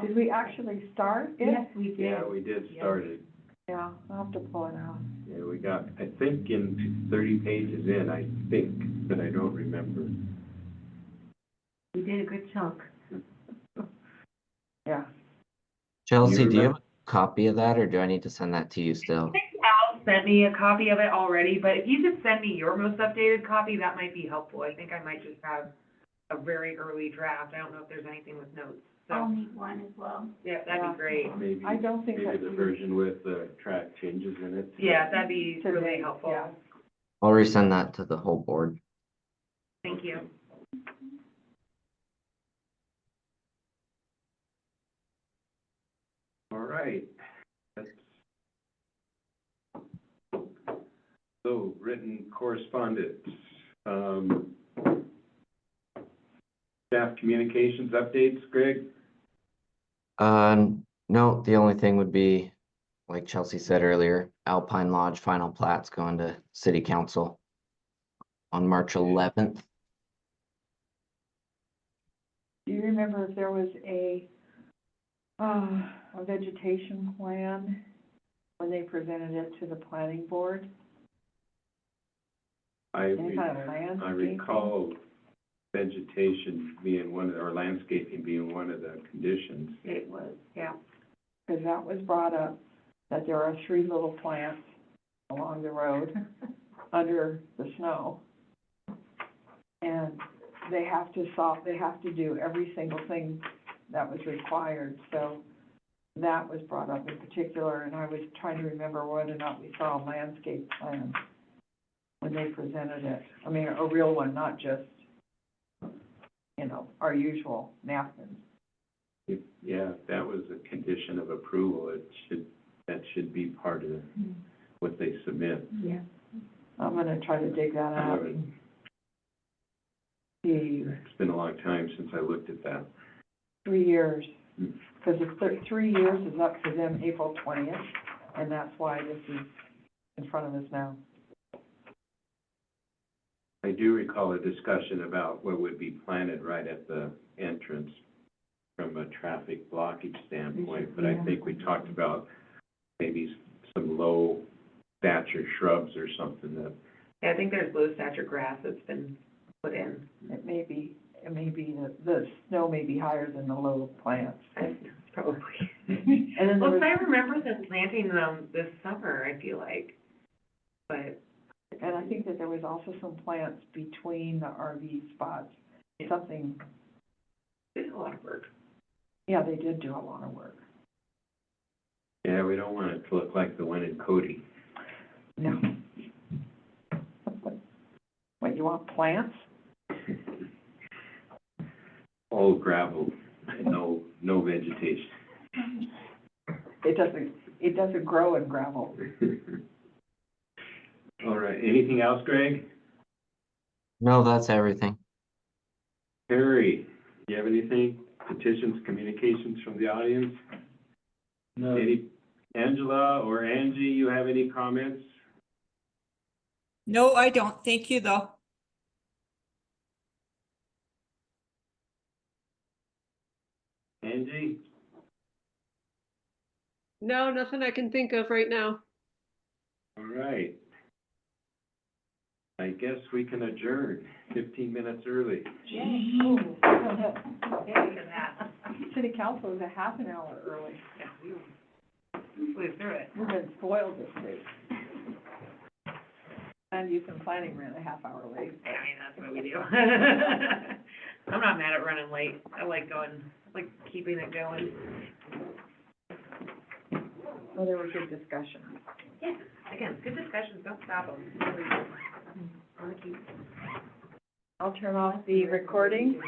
Did we actually start it? Yes, we did. yeah, we did start it. Yeah, I'll have to pull it out. Yeah, we got, I think in 30 pages in, I think, but I don't remember. We did a good chunk. Yeah. Chelsea, do you have remember- a copy of that, or do I need to send that to you still? Al sent me a copy of it already, but if you could send me your most updated copy, that might be helpful. I think I might just have a very early draft. I don't know if there's anything with notes, I'll so, need one as well. yeah, that'd Yeah. be great. Maybe, I don't think maybe that the we- version with the track changes in it. Yeah, that'd be really Today, helpful. yeah. I'll resend that to the whole board. Thank you. All right. That's- So, written correspondence, staff communications updates, Greg? No, the only thing would be, like Chelsea said earlier, Alpine Lodge final plat's going to city council on March 11th. Do you remember if there was a vegetation plan when they presented it to the planning board? Any kind of I landscaping? recall vegetation being one, or landscaping being one of the conditions. It was, yeah. Because that was brought up, that there are 3 little plants along the road under the snow. And they have to do every single thing that was required, so that was brought up in particular, and I was trying to remember whether or not we saw a landscape plan when they presented it. I mean, a real one, not just, our usual napkins. Yeah, if that was a condition of approval, that should be part of what they submit. Yeah. I'm gonna try to dig that out and see, It's been a long time since I looked at that. 3 years. Because the 3 years is up to them April 20th, and that's why this is in front of us now. I do recall a discussion about what would be planted right at the entrance from a traffic blockage standpoint, but I think we talked about maybe some low stature shrubs or something that, Yeah, I think there's low stature grass that's been put in. It may be the snow may be higher than the low plants. Probably. And then there Well, was, I remember them planting them this summer, I feel like, but. and I think that there was also some plants between the RV spots, something, It's a lot of work. yeah, they did do a lot of work. yeah, we don't want it to look like the one in Cody. No. What, you want plants? All gravel and no vegetation. It doesn't grow in gravel. All right, anything else, Greg? No, that's everything. Harry, do you have anything? Petitions, communications from the audience? No. Any, Angela or Angie, you have any comments? No, I don't. Thank you, though. Angie? No, nothing I can think of right now. All right. I guess we can adjourn 15 minutes early. City council is a half an hour early. Yeah, we flew through it. We've been spoiled this week. And youth and planning ran a half hour late. I mean, that's what we do. I'm not mad at running late. I like keeping it going. Well, there was good discussion. Yeah, again, good discussions, don't stop them. I wanna keep. I'll turn off the recording.